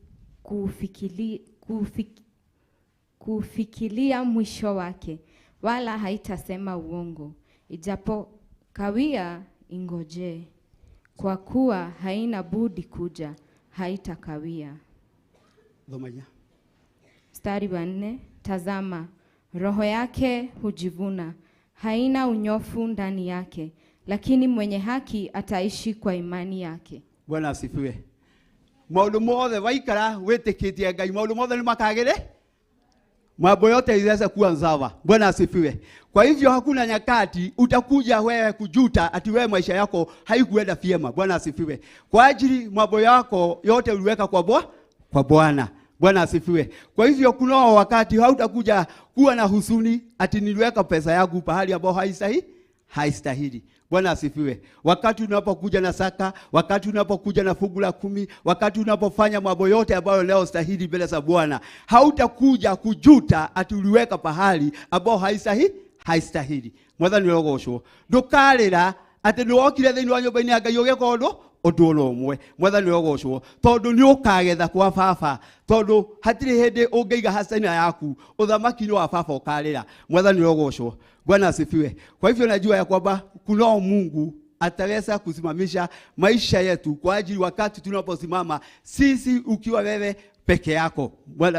kufikilia mwisho wake, wala haitasema uongo. Ijapo kawia, ingoje, kwa kuwa haina budi kuja, haitakawia. Mstari wa 4. Tazama, roho yake hujivuna, haina unyofu ndani yake, lakini mwenye haki ataishi kwa imani yake. Bwana asifiwe. Maundu mothe waikara witikitie Ngai, maundu mothe ni makagire, mambo yote inaweza kuwa nzava. Bwana asifiwe. Kwa hivyo hakuna nyakati utakuja wewe kujuta ati wewe maisha yako haikuenda vyema. Bwana asifiwe. Kwa ajili mambo yako yote uliweka kwa Bwana. Bwana asifiwe. Kwa hivyo kuna wakati hautakuja kuwa na huzuni ati niliweka pesa yangu pahali ambapo haistahili. Bwana asifiwe. Wakati unapokuja na saka, wakati unapokuja na fungu la 10, wakati unapofanya mambo yote ambayo leo stahili mbele za Bwana, hautakuja kujuta ati uliweka pahali ambapo haistahili. Mwathani rogocwo. Ndukarira ati niwokire thiini wa nyumba-ini ya Ngai ugeka undu umwe. Mwathani rogocwo. Tondu ni ukagetha kwa baba, tondu hatiri hindi ungeiga hasana yaku uthamaki ni wa baba ukarira. Mwathani rogocwo. Bwana asifiwe. Kwa hivyo najua ya kwamba kuna Mungu ataweza kusimamisha maisha yetu kwa ajili wakati tunaposimama sisi ukiwa wewe peke yako.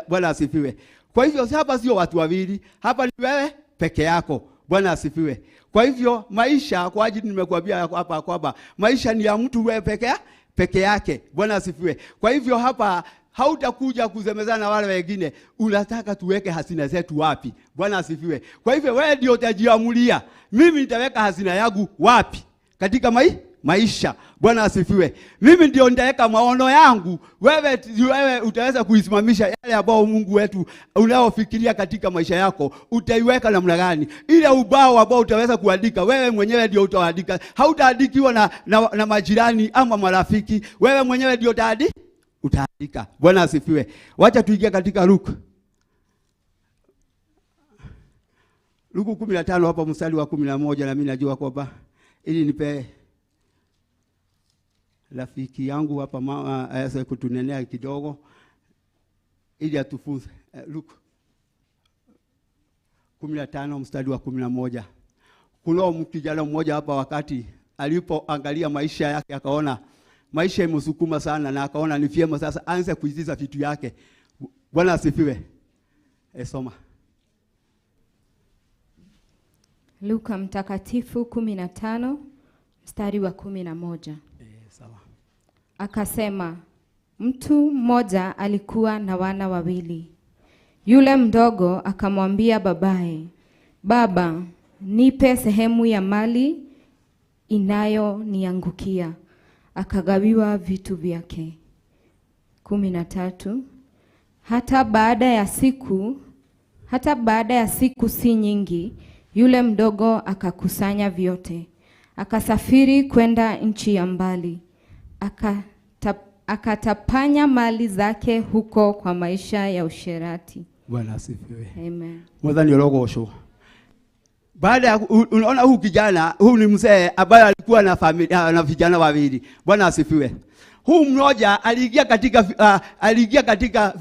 Bwana asifiwe. Kwa hivyo hapa sio watu wawili, hapa ni wewe peke yako. Bwana asifiwe. Kwa hivyo maisha kwa ajili nimekuambia hapa kwamba maisha ni ya mtu wewe peke yake. Bwana asifiwe. Kwa hivyo hapa hautakuja kuzemezana na wale wengine, unataka tuweke hazina zetu wapi? Bwana asifiwe. Kwa hivyo wewe ndio utajiamulia, mimi nitaweka hazina yangu wapi katika maisha. Bwana asifiwe. Mimi ndio nitaweka maono yangu, wewe utaweza kuisimamisha yale ambao Mungu wetu unaofikiria katika maisha yako, utaiweka namna gani? Ile ubao ambao utaweza kuandika, wewe mwenyewe ndio utaandika. Hautaandikiwa na majirani ama marafiki, wewe mwenyewe ndio utaandika. Bwana asifiwe. Wacha tuingie katika Luka 15 hapa mstari wa 11, na mimi najua kwamba ili nipe rafiki yangu hapa aweze kutunenea kidogo ili atufunze. Luka 15 mstari wa 11. Kuna kijana mmoja hapa wakati alipoangalia maisha yake akaona maisha imesukuma sana na akaona ni vyema sasa aanze kuiziza vitu yake. Bwana asifiwe. Soma. Luka mtakatifu 15 mstari wa 11. Sawa. Akasema, mtu mmoja alikuwa na wana wawili. Yule mdogo akamwambia babaye, Baba, nipe sehemu ya mali inayoniangukia. Akagawiwa vitu vyake. 13. Hata baada ya siku si nyingi, yule mdogo akakusanya vyote. Akasafiri kwenda nchi ya mbali. Akatapanya mali zake huko kwa maisha ya usherati. Bwana asifiwe. Amen. Mwathani rogocwo. Baada ya unaona huyu kijana, huyu ni mzee ambaye alikuwa na familia na vijana wawili. Bwana asifiwe. Huu mmoja aliingia katika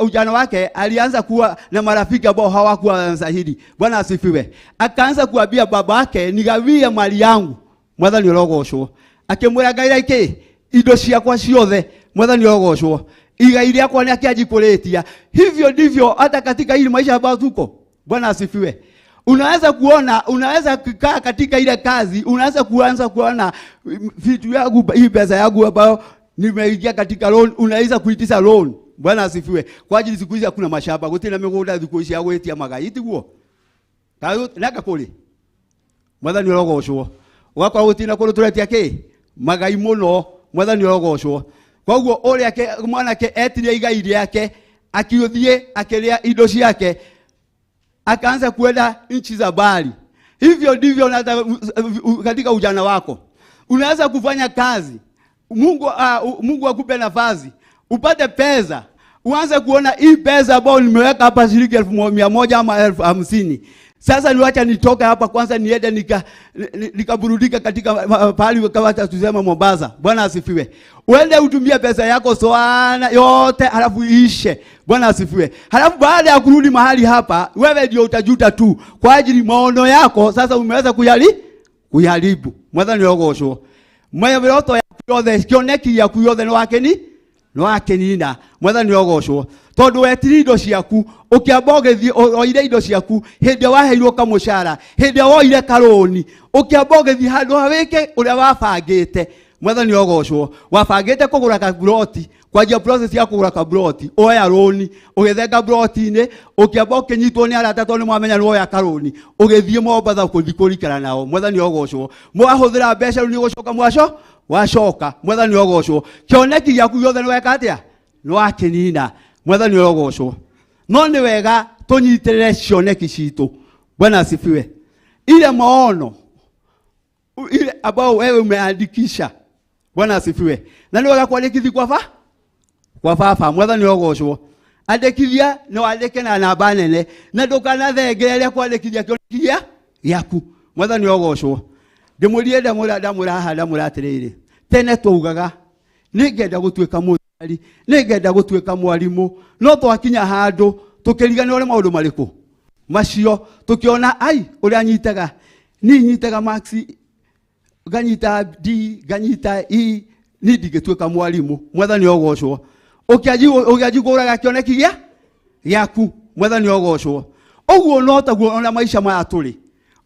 ujana wake, alianza kuwa na marafiki ambao hawakuwa sahihi. Bwana asifiwe. Akaanza kuambia babake, nigawie mali yangu. Mwathani orogocwo. Akimwira Ngai reke indo ciakwa ciothe. Mwathani orogocwo. Igai riakwa nĩakĩanjikũrĩtia. Hivyo ndivyo hata katika hili maisha ambayo tuko. Bwana asifiwe. Unaweza kukaa katika ile kazi, unaweza kuanza kuona vitu yangu, hii pesa yangu ambayo nimeingia katika loan, unaweza kuitisha loan. Bwana asifiwe. Kwa ajili siku hizi hakuna mashamba, gutena migunda thiku ici ya gwetia magai tiguo. Kayo naka kuli. Mwathani orogocwo. Ugakora gutina kuru turetia ki? Magai muno. Mwathani orogocwo. Koguo uri ake mwanake etirie igai riake, akiuthie akiria indo ciake, akaanza kwenda nchi za mbali. Hivyo ndivyo katika ujana wako. Unaweza kufanya kazi. Mungu akupe nafasi. Upate pesa. Uanze kuona hii pesa ambayo nimeweka hapa shilingi 100 ama 50. Sasa niwacha nitoke hapa kwanza niende nikaburudika katika pahali kama tuseme Mombasa. Bwana asifiwe. Uende utumie pesa yako sana yote halafu iishe. Bwana asifiwe. Halafu baada ya kurudi mahali hapa, wewe ndio utajuta tu kwa ajili maono yako sasa umeweza kuyaharibu. Mwathani orogocwo. Mweyoto yothe kioneki yaku yothe no akenina. Mwathani orogocwo. Tondu wetiri indo ciaku ukiambogethi oire indo ciaku hindi waheirwo kamushara hindi woire karoni ukiambogethi handu hawike uria wabangite. Mwathani orogocwo. Wabangite kugura kabroti kwa jia process ya kugura kabroti oya roni ugethenga broti-ini ukiamboke nyitwo ni arata tondu mwamenya ni oya karoni ugethie Mombasa kuthikũrikana nao. Mwathani orogocwo. Mwahuthira mbeca ni gucoka washoka. Mwathani orogocwo. Kioneki giaku yothe ni weka atia no akenina. Mwathani orogocwo. No ni wega tunyitirire cioneki citu. Bwana asifiwe. Ile maono ile ambao wewe umeandikisha. Bwana asifiwe. Na ni wega kuandikithia kwa baba. Mwathani orogocwo. Andikithia no andike na namba nene na ndũkanathengerere kwandikithia kĩoneki gĩaku. Mwathani orogocwo. Ndimurie ndamũra atiriri. Tene twaugaga nĩngenda gũtuĩka mũthari, nĩngenda gũtuĩka mwarimu, no twakinya handu tukirigana ore maundu mariku macio tukiona ai uri anyitaga ni nyitaga max ganyita D ganyita E ni ndigituĩka mwarimu. Mwathani orogocwo. Ukiajiguraga kĩoneki gĩaku. Mwathani orogocwo. Oguo no taguo ona maisha maya turi.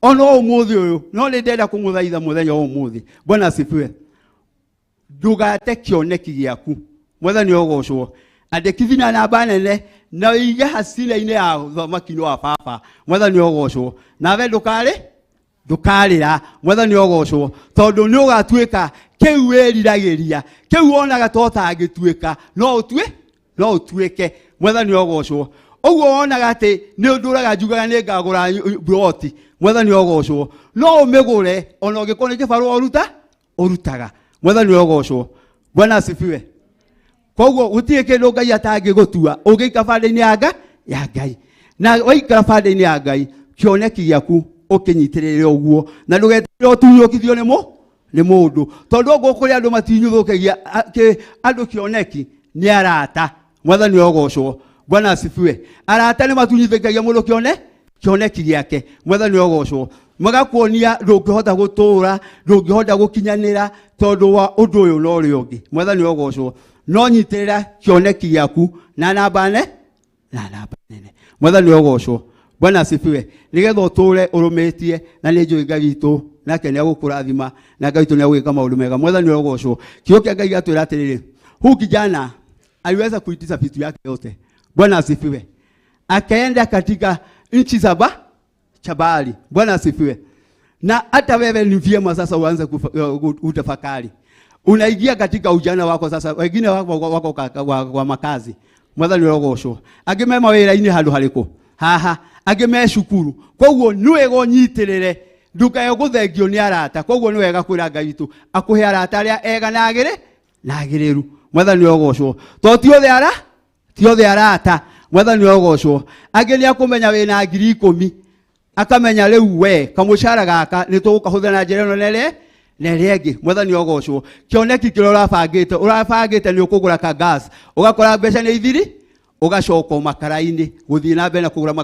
Ono umuthi uyu no ni ndenda kumuthaitha muthenya umuthi. Bwana asifiwe. Ndugate kĩoneki gĩaku. Mwathani orogocwo. Andikithia namba nene na uige hasira-ini ya thamaki wa baba. Mwathani orogocwo. Nawe ndukarira. Mwathani orogocwo. Tondu ni ugatuĩka kiu wiriragiria kiu onaga totangituĩka no utuĩke. Mwathani orogocwo. Oguo onaga ati ni nduraga njugaga ni ngagura broti. Mwathani orogocwo. No umigure ona ũngĩkorwo nĩ kĩbarũa urutaga. Mwathani orogocwo. Bwana asifiwe. Koguo gutie kindu Ngai atangĩgũtua ũgĩika bande-inĩ ya Ngai. Na waikara bande-inĩ ya Ngai kĩoneki gĩaku ũkĩnyitirĩre ũguo na ndũgeterere ũtunyũkithio nĩ mũndũ. Tondu gũkũ andũ matinyũthũkagia andũ kĩoneki ni arata. Mwathani orogocwo. Bwana asifiwe. Arata nĩ matunyithĩkagia mũndũ kĩoneki gĩake. Mwathani orogocwo. Magakuonia ndũngĩhota gũtũra, ndũngĩhota gũkinyanĩra tondu wa ũndũ ũyũ na ũrĩa ũngĩ. Mwathani orogocwo. No nyitirira kĩoneki gĩaku na namba nene. Mwathani orogocwo. Bwana asifiwe. Nigetha ũtũre ũrũmĩtie na nĩ njũĩ Ngai witũ nake nĩ agũkũrathima na Ngai witũ nĩ agwĩka maũndũ mega. Mwathani orogocwo. Kiugo kĩa Ngai gĩatwĩra atĩrĩrĩ, huyu kijana aliweza kuitisha vitu yake yote. Bwana asifiwe. Akaenda katika nchi za mbali. Bwana asifiwe. Na hata wewe ni vyema sasa uanze kutafakari. Unaingia katika ujana wako sasa, wengine wako kwa makazi. Mwathani orogocwo. Agime mawĩra-inĩ handu harĩkũ agime cukuru. Koguo nĩ wega ũnyitirĩre ndukae gũthengio nĩ arata. Koguo nĩ wega kwĩra Ngai witũ akũhe arata arĩa ega na agĩrĩru. Mwathani orogocwo. To ti othe arata. Mwathani orogocwo. Angĩ nĩ akũmenya wĩna 10,000 akamenya rĩu we kamushara gaka nĩ tũgũkahũthĩra na njĩra ĩno Neregi mwathani ogocwo kioneki kiro urabangite ni ukugura ka gas ugakora mbeca ni ithiri ugacoka makara-ini guthii na mbere na kugura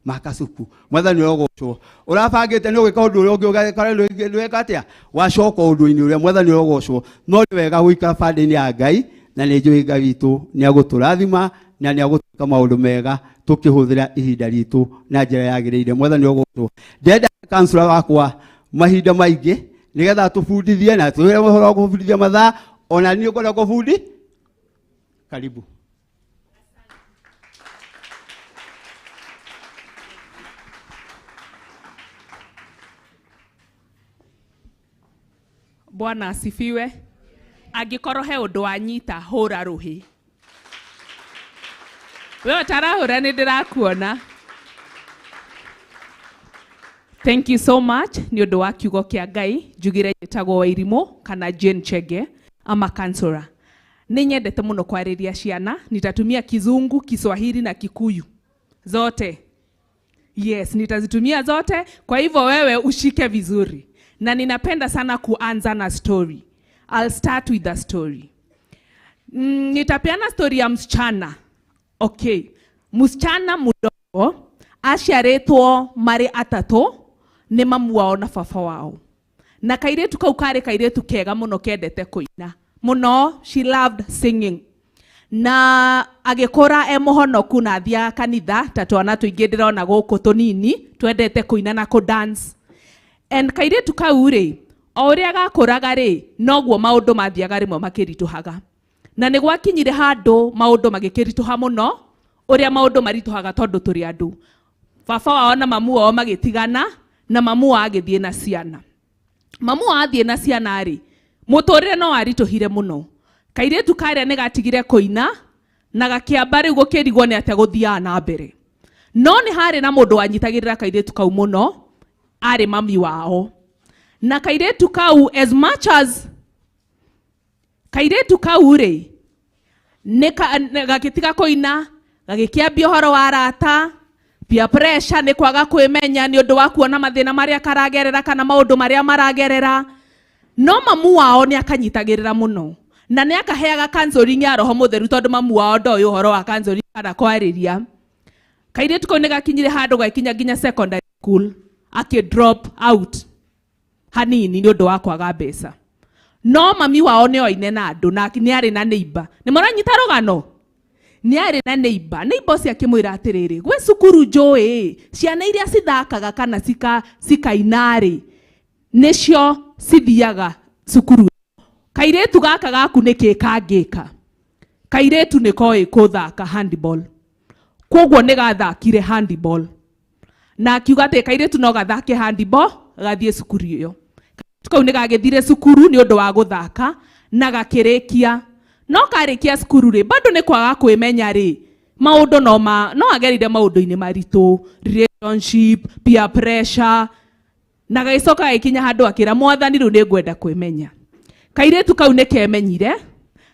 makasuku mwathani ogocwo urabangite ni ugika undu uria ungi ugakora weka atia wacoka undu-ini uria mwathani ogocwo no ni wega guika bandi-ini ya Ngai na ni njui Ngai witu ni aguturathima na ni agutuka maundu mega tukihuthira ihinda ritu na njira yagiriire mwathani ogocwo ndenda kansula wakwa mahinda maingĩ nigetha tubundithie na twire uhoro kubundithia mathaa ona ni ukwenda kubundi karibu. Bwana asifiwe. Angĩkorwo he ũndũ wanyita hũra rũhĩ. Wewe tarahũra nĩ ndĩrakuona. Thank you so much. Ni ũndũ wa kiugo kĩa Ngai njugire njĩtagwo Wairimũ kana Jane Chege ama kansora. Nĩ nyendete mũno kwarĩria ciana, nitatumia Kizungu, Kiswahili na Kikuyu zote. Yes, nitazitumia zote, kwa hivyo wewe ushike vizuri. Na ninapenda sana kuanza na story. I'll start with the story. Nitapeana story ya msichana. Okay. Msichana mdogo aciarĩtwo marĩ atatũ nĩ mamu wao na baba wao. Na kairĩtu kau karĩ kairĩtu kega mũno kendete kũina. Mũno, she loved singing. Na agĩkũra mũhonoku na athiaga kanitha, ta twana tũingĩ ndĩrona gũkũ tũnini, twendete kũina na dance. And kairĩtu kau rĩ, o ũrĩa gakũraga rĩ, noguo maũndũ mathiaga rĩmwe makĩritũhaga. Na nĩ gwakinyire handũ maũndũ magĩkĩritũha mũno, ũrĩa maũndũ maritũhaga tondũ tũrĩ andũ. Baba wao na mamu wao magĩtigana, na mamu wao agĩthiĩ na ciana. Mamu wao athiĩ na ciana rĩ, mũtũrĩre no aritũhire mũno. Kairĩtu karĩa nĩ gatigire kũina, na gakĩamba rĩu gũkĩrigwo nĩ atĩa gũthiaga na mbere. No nĩ harĩ na mũndũ wanyitagĩrĩra kairĩtu kau mũno, arĩ mami wao. Na kairĩtu kau, as much as kairĩtu kau rĩ, gagĩtiga kũina, gagĩkĩambia ũhoro wa arata, peer pressure nĩ kwaga kwĩmenya nĩ ũndũ wa kuona mathĩna marĩa karagerera kana maũndũ marĩa maragerera. No mamu wao nĩ akanyitagĩrĩra mũno. Na nĩ akaheaga counseling ya Roho Mũtheru tondũ mamu wao ndoĩ ũhoro wa counseling kana kwarĩria. Kairĩtu kau nĩ gakinyire handũ gakinya nginya secondary school, drop out hanini nĩ ũndũ wa kwaga mbeca. No mami wao nĩ oine na andũ na nĩ arĩ na neighbor. Nĩ mũranyita rũgano? Nĩ arĩ na neighbor. Neighbor ũcio akĩmwĩra atĩrĩrĩ, gwĩ cukuru njũĩ, ciana iria cithakaga kana cikaina rĩ, nĩcio cithiaga cukuru. Kairĩtu gaka gaku nĩkĩ kangĩka? Kairĩtu nĩ koĩ gũthaka handball. Koguo nĩ gathakire handball. Na akiuga atĩ kairĩtu no gathake handball, gathiĩ cukuru ĩyo. Kau nĩ gagĩthire cukuru nĩ ũndũ wa gũthaka na gakĩrĩkia. No karĩkia cukuru rĩ, bado nĩ kwaga kwĩmenya rĩ, maũndũ no agerire maũndũ-inĩ maritũ, relationship, peer pressure, na gagĩcoka gagĩkinya handũ akĩra Mwathani rĩu nĩ ngwenda kwĩmenya. Kairĩtu kau nĩ kemenyire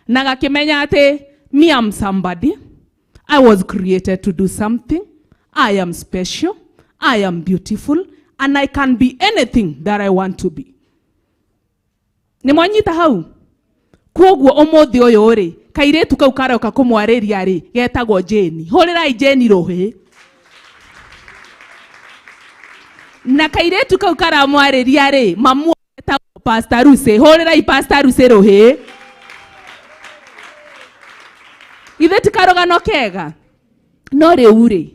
na gakĩmenya atĩ me am somebody, I was created to do something, I am special, I am beautiful, and I can be anything that I want to be. Nĩ mwanyita hau? Koguo ũmũthĩ ũyũ rĩ, kairĩtu kau karoka kũmwarĩria rĩ, getagwo Jane. Hũrĩrai Jane rũhĩ. Na kairĩtu kau karamwarĩria rĩ, mamu etagwo Pastor Ruci. Hũrĩrai Pastor Ruci rũhĩ. Ithe ti karũgano kega? No rĩu rĩ,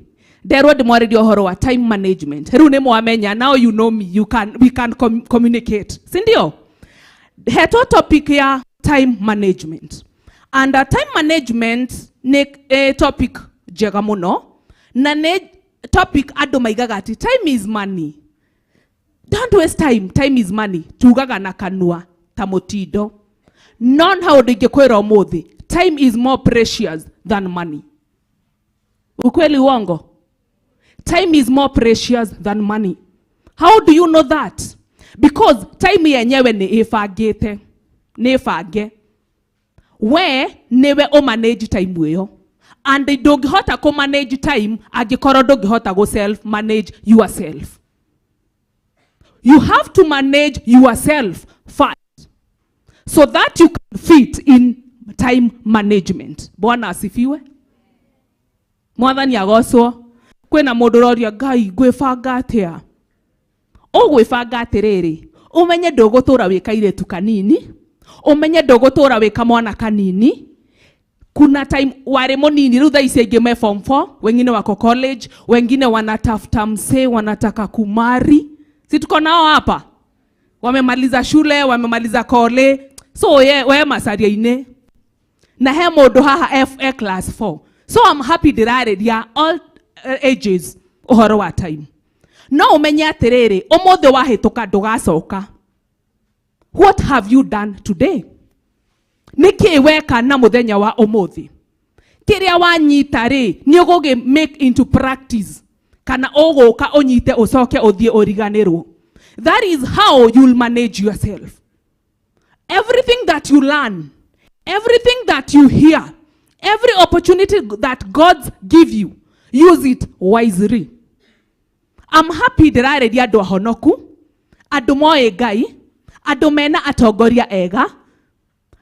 nderwo ndĩmwarĩrie ũhoro wa time management. Rĩu nĩ mwamenya, now you know me, we can communicate. Sindio? Heto topic ya time management. And time management nĩ topic njega mũno. Na nĩ topic andũ maigaga ati time is money. Don't waste time. Time is money. Tugaga na kanua ta mũtindo. Non how ingĩkwĩra ũmũthĩ. Time is more precious than money. Ukweli uongo? Time is more precious than money. How do you know that? Because time yenyewe nĩ ĩbangĩte. Nĩ ĩbange. We niwe manage time ĩyo. And ndũngĩhota kũ manage time angĩkorwo ndũngĩhota go self manage yourself. You have to manage yourself first so that you can fit in time management. Bwana asifiwe. Mwathani agocwo. Kwena mundu roria Ngai gwibanga atia. Ugwibanga atiriri. Umenye ndugutura wika iretu kanini. Umenye ndugutura wika mwana kanini. Kuna time wale munini rutha isi ingime form 4, wengine wako college, wengine wanatafuta mse, wanataka kumari. Si tuko nao hapa. Wamemaliza shule, wamemaliza kole. So we masaria-ini. Na he mundu haha FA class 4. So I'm happy ndirareria all ages uhoro wa time. No umenye atiriri, umuthi wahituka ndugacoka. What have you done today? Niki weka na muthenya wa umuthi. Kiria wanyita ri ni ugugi make into practice. Kana uguka unyite ucoke uthie uriganirwo. That is how you'll manage yourself. Everything that you learn, everything that you hear, every opportunity that God give you, use it wisely. I'm happy ndirareria andu ahonoku, andu moe Ngai, andu mena atongoria ega,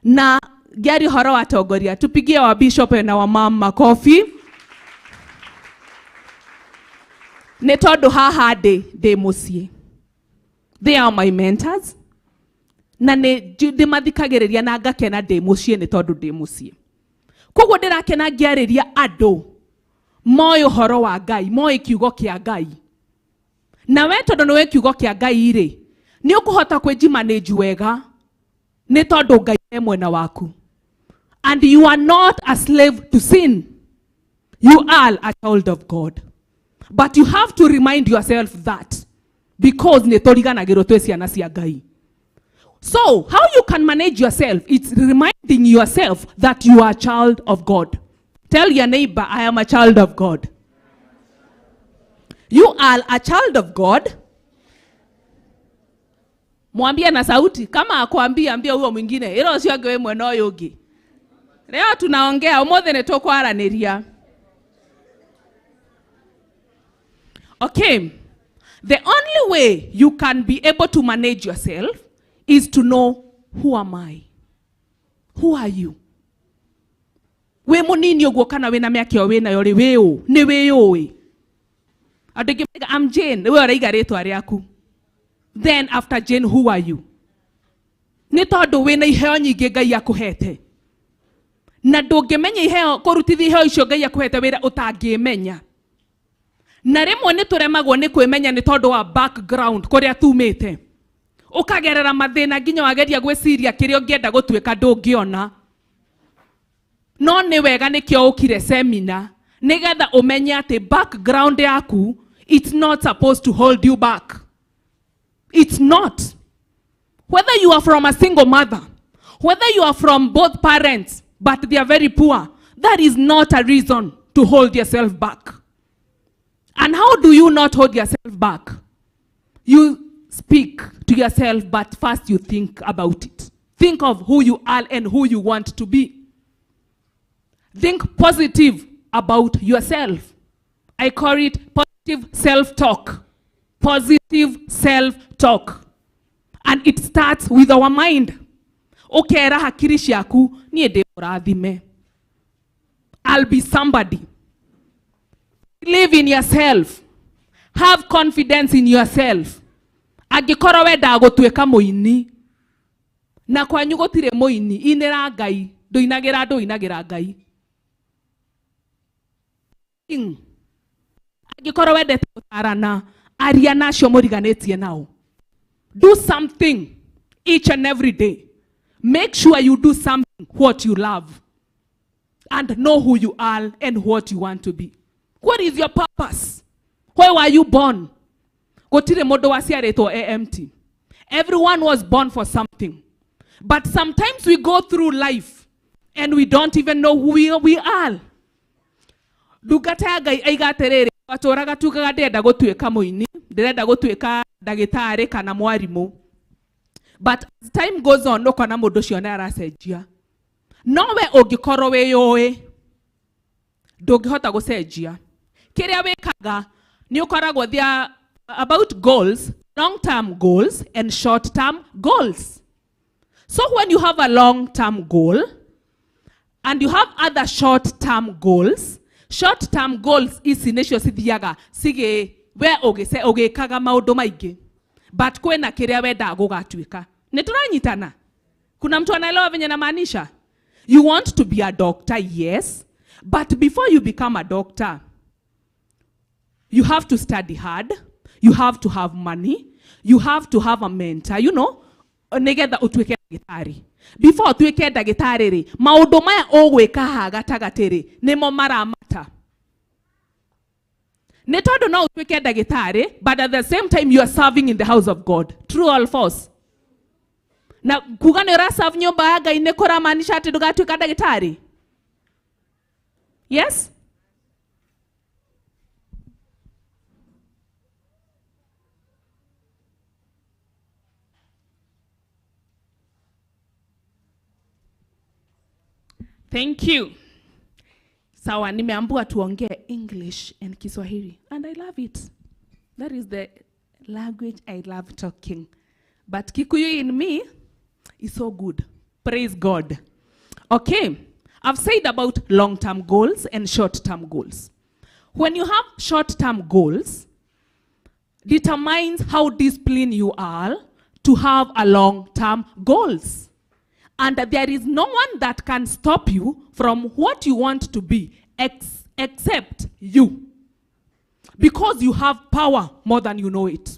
na gari horo atongoria. Tupigie wa bishop na wa mama makofi. Ne tondu haha de mucie. They are my mentors. Na ne mathikagiriria na ngakena de mucie ne tondu de mucie. Koguo ndirakena ngiariria andu moyo uhoro wa Ngai, moyo kiugo kia Ngai. Na we tondu niwe kiugo kia Ngai ri, ni ukuhota kwejimanage wega ni tondu Ngai e mwena waku. And you are not a slave to sin. You are a child of God. But you have to remind yourself that because ni toriganagirwo twe ciana cia Ngai. So, how you can manage yourself? It's reminding yourself that you are a child of God. Tell your neighbor, I am a child of God. You are a child of God. Mwambie na sauti. Kama akwambia, ambia huyo mwingine. Ilo usiyo gewe mweno yogi. Leo tunaongea, umuthi ni tukwaraniria. Okay. The only way you can be able to manage yourself is to know, who am I? Who are you? We munini uguo kana wina miaka wina yori weo, ni weo we. I'm Jane, we oraiga ritwa riaku. Then after Jane, who are you? Ni tondu wina iheo nyingi Ngai akuhete. Na ndungimenya iheo kurutithia iheo icio Ngai akuhete wira utangimenya. Na rimwe ni turemagwo ni kwimenya ni tondu wa background kuria tumite. Ukagerera mathina nginya wageria gwiciria kirio ngienda gutwika ndungiona. No ni wega nikio ukire seminar nigetha umenye ati background yaku, it's not supposed to hold you back. It's not. Whether you are from a single mother, whether you are from both parents but they are very poor, that is not a reason to hold yourself back. And how do you not hold yourself back? You speak to yourself, but first you think about it. Think of who you are and who you want to be. Think positive about yourself. I call it positive self-talk. Positive self-talk. And it starts with our mind. Okera hakiri ciaku nie ndi murathime. I'll be somebody. Believe in yourself. Have confidence in yourself. Agikorwo wenda gutwika muini na kwanyu gutire muini, inira Ngai, nduinagira Ngai. Agikorwo wendete gutarana, aria nacio muriganetie nao. Do something each and every day. Make sure you do something what you love and know who you are and what you want to be. What is your purpose? Why were you born? Gotire modo wasiaretwo empty. Everyone was born for something. But sometimes we go through life and we don't even know who we are. Dugata Ngai aigaterere watoraga tugaga ndenda gutwika muini, ndirenda gutwika ndagitari kana mwarimu. But as time goes on, no kana mundu cio na aracenjia. No we ungikorwo we yoe ndungihota gucenjia. Kiria wikaga ni ukoragwo thia about goals, long-term goals and short-term goals. So when you have a long-term goal and you have other short-term goals ici nĩcio cithiaga sige we ũgĩkaga maũndũ maingĩ but kwĩna kĩrĩa wendaga gũgatuĩka. Nĩ tũranyitana? Kuna mtu anaelewa venye namaanisha? You want to be a doctor, yes, but before you become a doctor, you have to study hard, you have to have money, you have to have a mentor, you know, nigetha ũtuĩke ndagĩtarĩ. Before ũtuĩke ndagĩtarĩ rĩ, maũndũ maya ũgwĩka haha gatagatĩ rĩ, nĩmo maramata. Nĩ tondũ no ũtuĩke ndagĩtarĩ, but at the same time you are serving in the house of God. True or false? Na kuga nĩ ũraserve nyũmba ya Ngai nĩ kũramaanisha atĩ ndũgatuĩka ndagĩtarĩ? Yes? Thank you. Sawa, nimeambiwa tuongee English and Kiswahili, and I love it. That is the language I love talking. But Kikuyu in me is so good. Praise God. Okay, I've said about long-term goals and short-term goals. When you have short-term goals, determines how disciplined you are to have a long-term goals. And there is no one that can stop you from what you want to be except you. Because you have power more than you know it.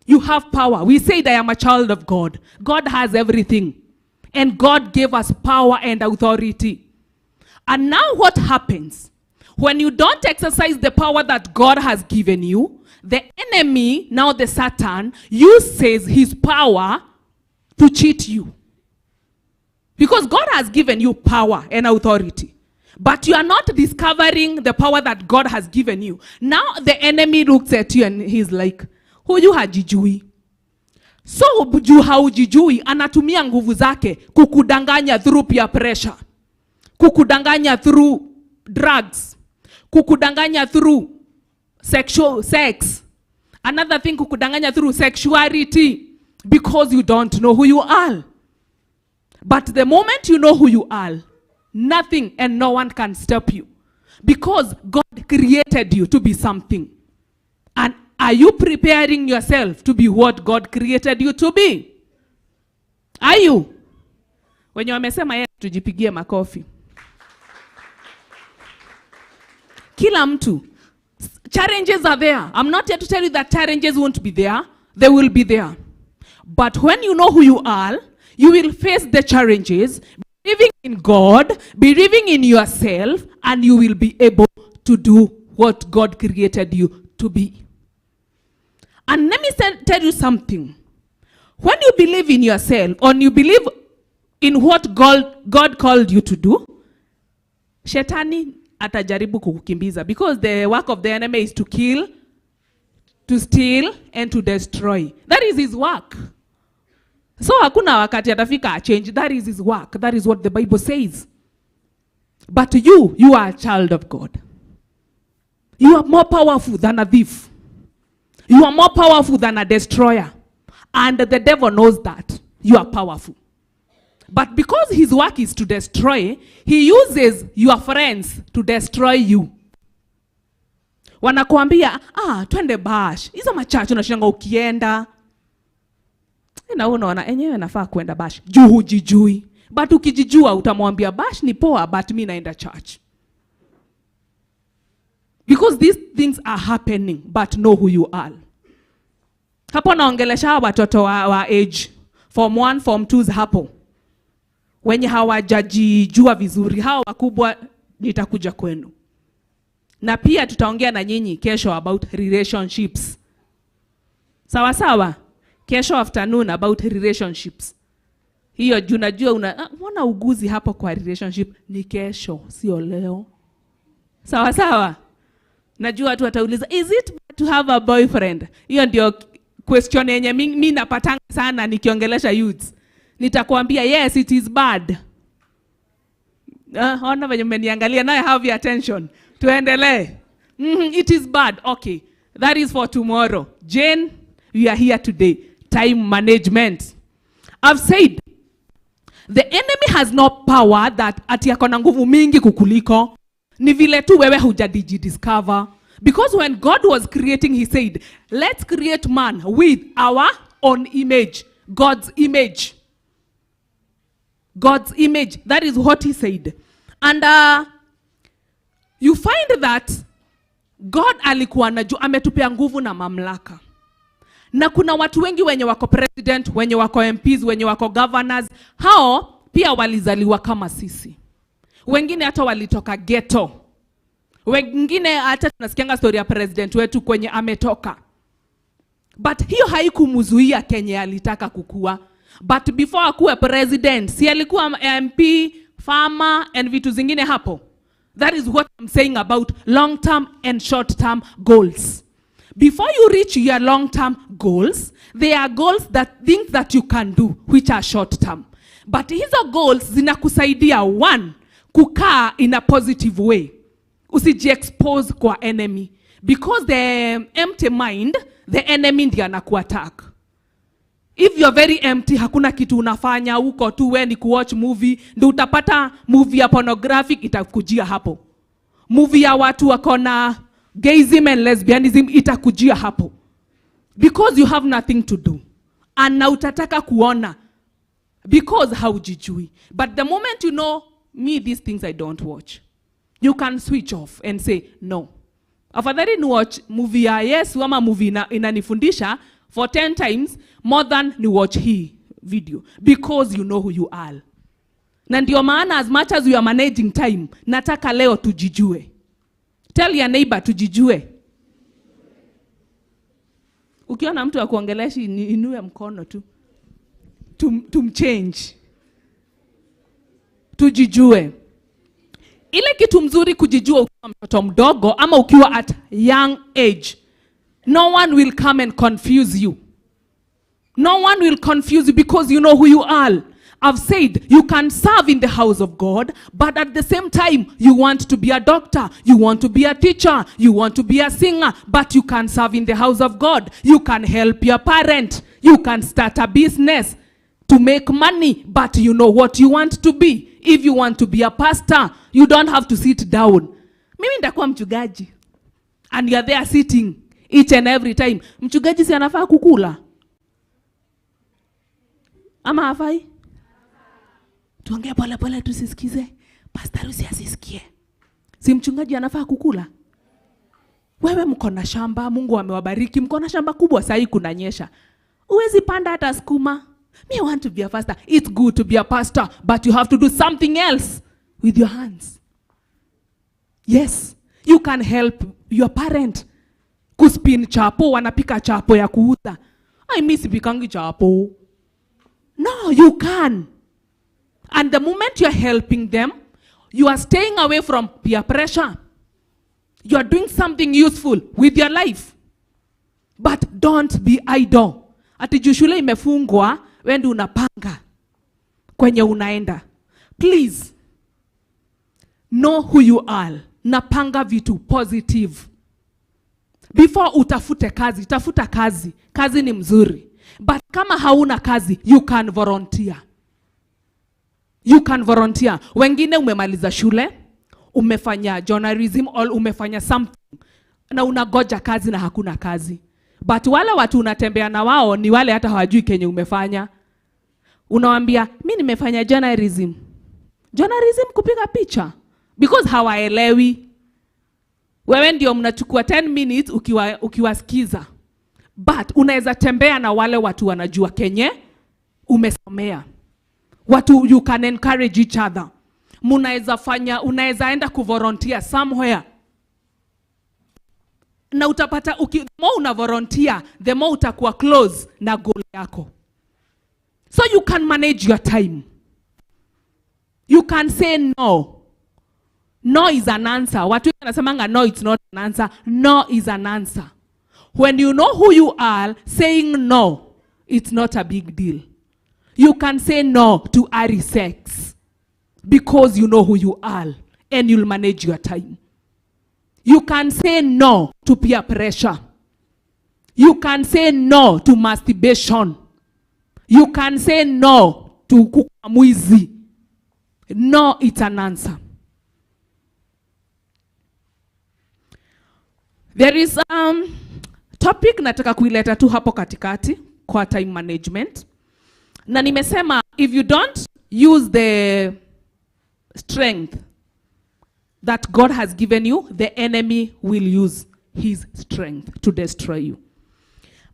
You have power. We say that I am a child of God. God has everything. And God gave us power and authority. And now what happens? When you don't exercise the power that God has given you, the enemy, now the Satan, uses his power to cheat you. Because God has given you power and authority. But you are not discovering the power that God has given you. Now the enemy looks at you and he's like, huyu hajijui. So juu haujijui, anatumia nguvu zake kukudanganya through peer pressure. Kukudanganya through drugs. Kukudanganya through sex. Another thing, kukudanganya through sexuality. Because you don't know who you are. But the moment you know who you are, nothing and no one can stop you. Because God created you to be something. And are you preparing yourself to be what God created you to be? Are you? Wenye wamesema yeye tujipigie makofi. Kila mtu. Challenges are there. I'm not here to tell you that challenges won't be there. They will be there. But when you know who you are, you will face the challenges, believing in God, believing in yourself, and you will be able to do what God created you to be. And let me tell you something. When you believe in yourself, or you believe in what God called you to do, Shetani atajaribu kukukimbiza, because the work of the enemy is to kill, to steal, and to destroy. That is his work. So hakuna wakati atafika a change. That is his work. That is what the Bible says. But you are a child of God. You are more powerful than a thief. You are more powerful than a destroyer. And the devil knows that. You are powerful. But because his work is to destroy, he uses your friends to destroy you. Wanakuambia, twende bash. Hizo machacho unashanga ukienda. Na unaona enyewe nafaa kwenda bash. Juu hujijui. But ukijijua utamwambia bash ni poa, but mimi naenda church. Because these things are happening, but know who you are. Hapo naongelesha watoto wa age form 1, form 2 hapo. Wenye hawajajijua vizuri, hao wakubwa nitakuja kwenu. Na pia tutaongea na nyinyi kesho about relationships. Sawa sawa? Kesho afternoon about relationships. Hiyo unajua unaona uguzi hapo kwa relationship ni kesho, sio leo. Sawa sawa? Najua watu watauliza, is it bad to have a boyfriend? Hiyo ndio question yenye mimi napatanga sana nikiongelesha youths. Nitakwambia yes, it is bad. Ona venye mmeniangalia, now I have your attention. Tuendelee. It is bad. Okay. That is for tomorrow. Jane, we are here today. Time management. I've said, the enemy has no power that ati akona nguvu mingi kukuliko. Ni vile tu wewe hujadiscover. Because when God was creating, he said, let's create man with our own image. God's image. God's image. That is what he said. And you find that God alikuwa anajua ametupea nguvu na mamlaka. Na kuna watu wengi wenye wako president, wenye wako MPs, wenye wako governors, hao pia walizaliwa kama sisi. Wengine hata walitoka ghetto. Wengine hata tunasikianga story ya president wetu kwenye ametoka. But hiyo haikumzuia Kenya alitaka kukua. But before akuwe president, si alikuwa MP, farmer and vitu zingine hapo. That is what I'm saying about long-term and short-term goals. Before you reach your long-term goals, there are goals that things that you can do, which are short-term. But hizo goals zinakusaidia, one, kukaa in a positive way. Usiji-expose kwa enemy. Because the empty mind, the enemy ndiye anakuattack. If you're very empty, hakuna kitu unafanya, uko tu we ni kuwatch movie, ndio utapata movie ya pornographic itakujia hapo. Movie ya watu wakona gayism and lesbianism itakujia hapo. Because you have nothing to do. And na utataka kuona. Because haujijui. But the moment you know, me, these things I don't watch. You can switch off and say, no. Afadhali ni watch movie ya Yesu ama movie inanifundisha for 10 times more than ni watch hii video. Because you know who you are. Na ndio maana as much as you are managing time, nataka leo tujijue. Tell your neighbor tujijue. Ukiona mtu akuongeleshi inue mkono tu. Tumchange. Tujijue. Ile kitu mzuri kujijua ukiwa mtoto mdogo ama ukiwa at young age. No one will come and confuse you. No one will confuse you because you know who you are. I've said you can serve in the house of God, but at the same time, you want to be a doctor, you want to be a teacher, you want to be a singer, but you can serve in the house of God. You can help your parent. You can start a business to make money, but you know what you want to be. If you want to be a pastor, you don't have to sit down. Mimi ndakuwa mchungaji. And you're there sitting each and every time. Mchungaji si anafaa kukula? Ama hafai? Tuongea pole pole tusisikize. Pastor Rusi asisikie. Si mchungaji anafaa kukula? Wewe mko na shamba, Mungu amewabariki, mko na shamba kubwa sasa kunanyesha. Uwezi panda hata sukuma. Me want to be a pastor. It's good to be a pastor, but you have to do something else with your hands. Yes, you can help your parent. Kuspin chapo, wanapika chapo ya kuuza. I miss pikangi chapo. No, you can. And the moment you're helping them, you are staying away from peer pressure. You are doing something useful with your life. But don't be idle. Ati shule imefungwa, wewe unapanga kwenye unaenda. Please know who you are. Napanga vitu positive. Before utafute kazi, tafuta kazi. Kazi ni mzuri. But kama hauna kazi, you can volunteer. You can volunteer. Wengine umemaliza shule, umefanya journalism, or umefanya something, na unagoja kazi na hakuna kazi. But wale watu unatembea na wao ni wale hata hawajui kenye umefanya. Unawaambia, mimi nimefanya journalism. Journalism kupiga picha. Because hawaelewi. Wewe ndio mnachukua 10 minutes ukiwasikiza. But unaweza tembea na wale watu wanajua kenye umesomea. Watu you can encourage each other. Unaweza enda kuvolunteer somewhere. Na utapata the more una volunteer, the more utakuwa close na goal yako. So you can manage your time. You can say no. No is an answer. Watu wanasemanga no, it's not an answer. No is an answer. When you know who you are, saying no, it's not a big deal. You can say no to early sex because you know who you are and you'll manage your time. You can say no to peer pressure. You can say no to masturbation. You can say no to kukamwizi. No, it's an answer. There is topic nataka kuileta tu hapo katikati kwa time management. Na nimesema if you don't use the strength that God has given you, the enemy will use his strength to destroy you.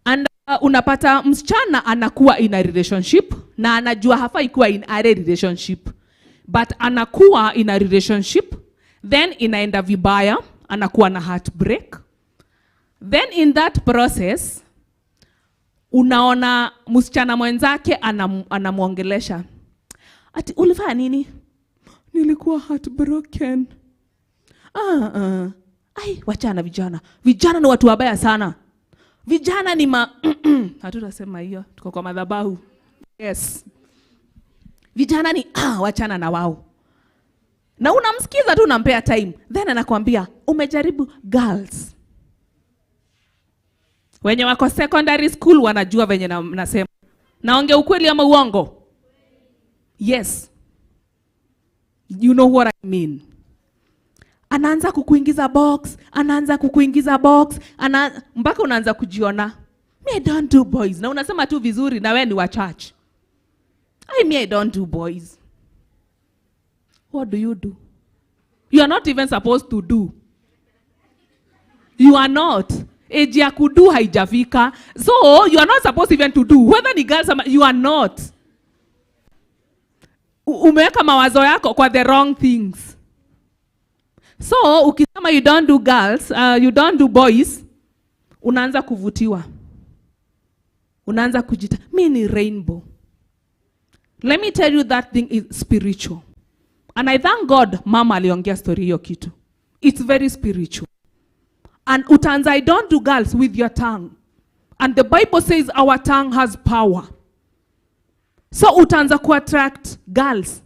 And unapata msichana anakuwa in a relationship na anajua hafai kuwa in a relationship, but anakuwa in a relationship, then inaenda vibaya, anakuwa na heartbreak. Then in that process unaona msichana mwenzake anamuongelesha, ati ulifanya nini? Nilikuwa heartbroken. Ai, wachana vijana. Vijana ni watu wabaya sana. Vijana ni hatutasema hiyo, tuko kwa madhabahu. Yes. Vijana ni wachana na wao. Na unamsikiza tu, unampea time. Then anakuambia, umejaribu girls. Wenye wako secondary school wanajua venye nasema. Naongea ukweli ama uongo? Yes. You know what I mean. Anaanza kukuingiza box, mpaka unaanza kujiona, me don't do boys. Na unasema tu vizuri na wewe ni wa church. I don't do boys. What do you do? You are not even supposed to do. You are not. Age ya kudu haijafika. So you are not supposed even to do. Whether ni girls, you are not. Umeweka mawazo yako kwa the wrong things. So ukisema you don't do girls, you don't do boys, unaanza kuvutiwa. Unaanza kujita, mimi ni rainbow. Let me tell you, that thing is spiritual. And I thank God mama aliongea story hiyo kitu. It's very spiritual. And utaanza, I don't do girls with your tongue. And the Bible says our tongue has power. So utaanza ku-attract girls.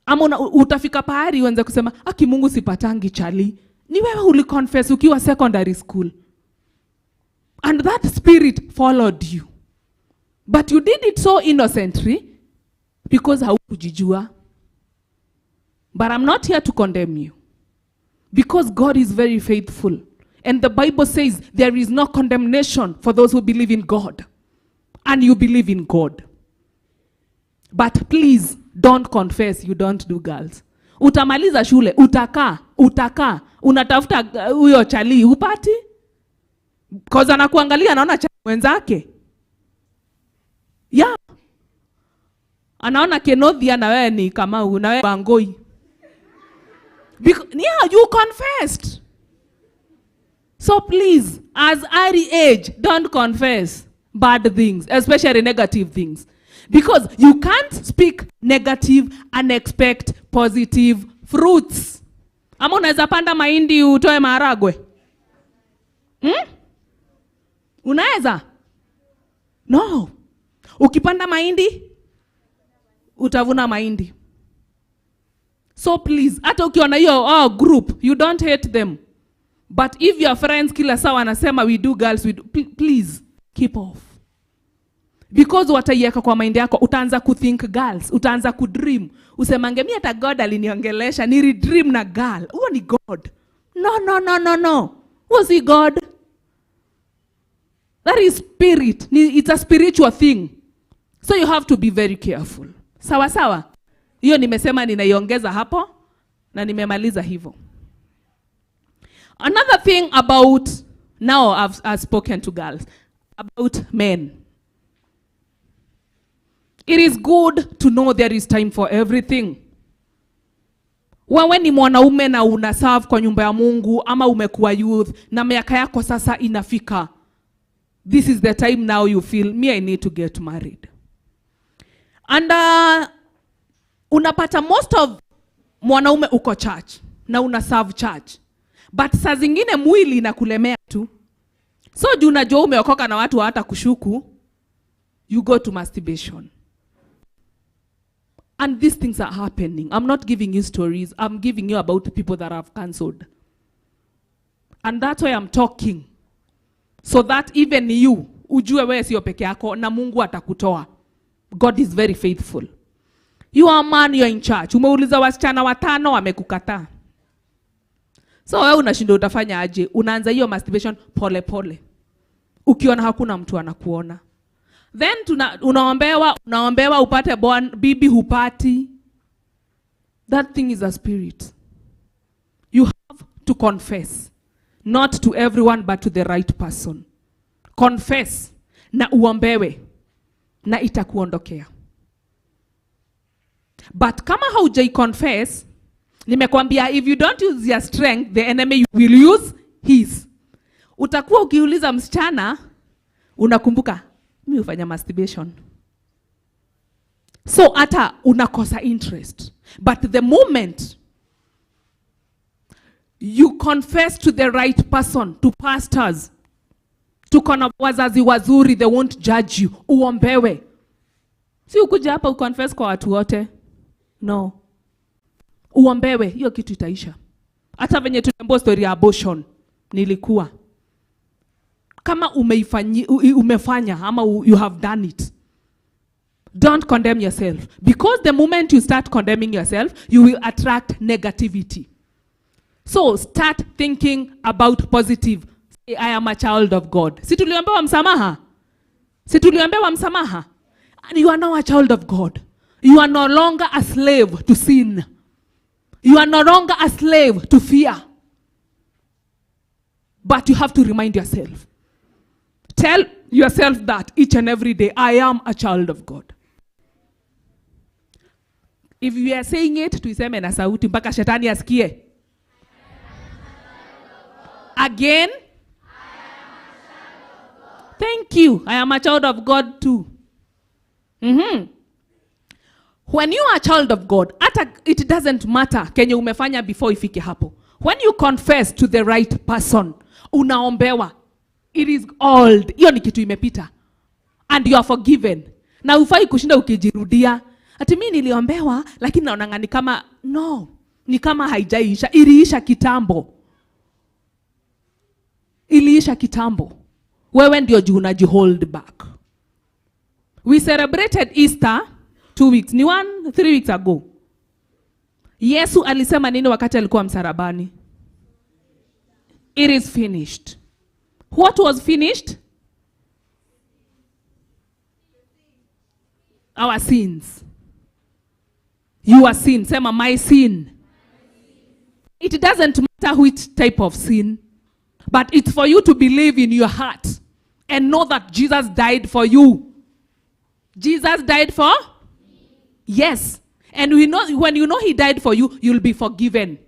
Ama utafika pahali uanze kusema, aki Mungu sipatangi chali. Ni wewe uliconfess ukiwa secondary school. And that spirit followed you. But you did it so innocently because haukujijua. But I'm not here to condemn you. Because God is very faithful. And the Bible says there is no condemnation for those who believe in God. And you believe in God. But please don't confess you don't do girls. Utamaliza shule, utaka, unatafuta huyo chali, upati? Because anakuangalia anaona chali wenzake. Yeah. Anaona Kenothia na wewe ni Kamau na wewe Wangoi. Yeah, you confessed. So please, as early age, don't confess bad things, especially negative things. Because you can't speak negative and expect positive fruits. Ama unaweza panda mahindi utoe maharagwe? Unaweza? No. Ukipanda mahindi, utavuna mahindi. So please, hata ukiona hiyo group, you don't hate them. But if your friends kila saa wanasema we do girls, please keep off. Because wataiweka kwa mind yako, utaanza kuthink girls, utaanza kudream. Usemange mimi hata God aliniongelesha, ni dream na girl. Huo ni God. No. Was he God? That is spirit. It's a spiritual thing. So you have to be very careful. Sawa sawa? Hiyo nimesema ninaiongeza hapo na nimemaliza hivyo. Another thing about, now I've spoken to girls, about men. It is good to know there is time for everything. Wewe ni mwanaume na unaserve kwa nyumba ya Mungu ama umekuwa youth na miaka yako sasa inafika. This is the time now you feel, me I need to get married. And unapata most of mwanaume uko church na unaserve church. But saa zingine mwili inakulemea tu. So juu unajua umeokoka na watu hata kushuku, you go to masturbation. And these things are happening. I'm not giving you stories. I'm giving you about the people that have cancelled. And that's why I'm talking. so that even you ujue wewe sio peke yako na Mungu atakutoa. God is very faithful. You are a man, you are in church. Umeuliza wasichana 5 wamekukataa. So wewe unashinda utafanya aje? Unaanza hiyo masturbation pole pole. Ukiona hakuna mtu anakuona. Then unaombewa upate bibi hupati. That thing is a spirit. You have to confess. Not to everyone but to the right person. Confess na uombewe na itakuondokea. But kama haujai confess, nimekwambia if you don't use your strength, the enemy will use his. Utakuwa ukiuliza msichana, unakumbuka, mimi hufanya masturbation. So hata unakosa interest. But the moment you confess to the right person, to pastors, to wazazi wazuri, they won't judge you. Uombewe. Si ukuja hapa uconfess kwa watu wote. No. Uombewe, hiyo kitu itaisha. Hata venye tunaambiwa story ya abortion, nilikuwa. Kama umefanya ama you have done it, don't condemn yourself. Because the moment you start condemning yourself, you will attract negativity. So start thinking about positive. Say, I am a child of God. Si tuliombewa msamaha? Si tuliombewa msamaha? And you are now a child of God. You are no longer a slave to sin. You are no longer a slave to fear. But you have to remind yourself. Tell yourself that each and every day, I am a child of God. If you are saying it, tuiseme na sauti mpaka shetani asikie. Again. Thank you. I am a child of God too. When you are a child of God, it doesn't matter kenye umefanya before ifike hapo. When you confess to the right person, unaombewa. It is old. Hiyo ni kitu imepita. And you are forgiven. Na ufai kushinda ukijirudia. Ati mimi niliombewa lakini naona ni kama no, ni kama haijaisha. Iliisha kitambo. Iliisha kitambo. Wewe ndio juu unajihold back. We celebrated Easter 2 weeks. Ni 3 weeks ago. Yesu alisema nini wakati alikuwa msalabani? It is finished. What was finished? Our sins. Your sin. Sema my sin. It doesn't matter which type of sin. But it's for you to believe in your heart. And know that Jesus died for you. Jesus died for? Yes. And we know, when you know he died for you, you'll be forgiven.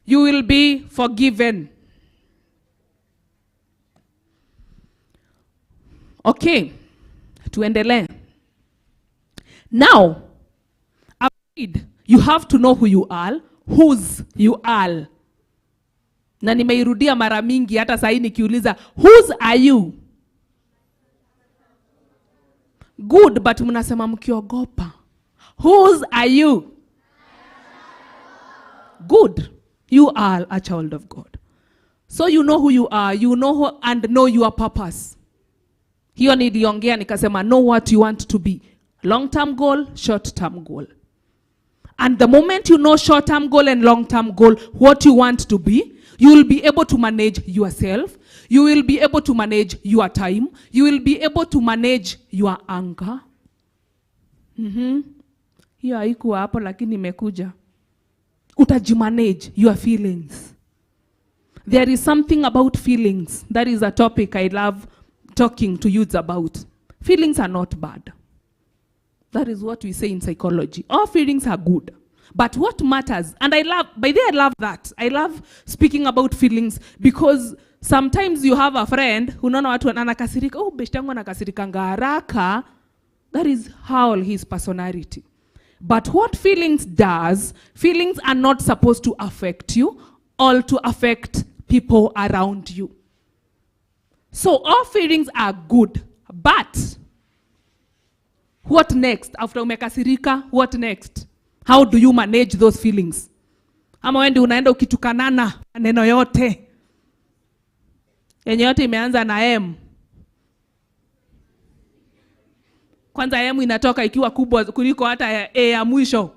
You will be forgiven. Okay. Tuendelee. Now, you have to know who you are, whose you are. Na nimeirudia mara mingi hata sasa nikiuliza, whose are you? Good, but mnasema mkiogopa. Whose are you? Good. You are a child of God. So you know who you are, you know and know your purpose. Hiyo niliongea nikasema know what you want to be. Long-term goal, short-term goal. And the moment you know short-term goal and long-term goal, what you want to be, you will be able to manage yourself. You will be able to manage your time. You will be able to manage your anger. Hiyo haikuwa hapo lakini imekuja. Utajimanage your feelings. There is something about feelings. That is a topic I love talking to youths about. Feelings are not bad. That is what we say in psychology. All feelings are good. But what matters, and I love that. I love speaking about feelings because sometimes you have a friend, unaona watu anakasirika, oh beshte yangu anakasirikanga haraka. That is how his personality. But what feelings does, feelings are not supposed to affect you or to affect people around you. So all feelings are good, but what next? After umekasirika, what next? How do you manage those feelings? Ama wewe unaenda ukitukanana maneno yote. Yenye yote imeanza na M. Kwanza M inatoka ikiwa kubwa kuliko hata A ya mwisho.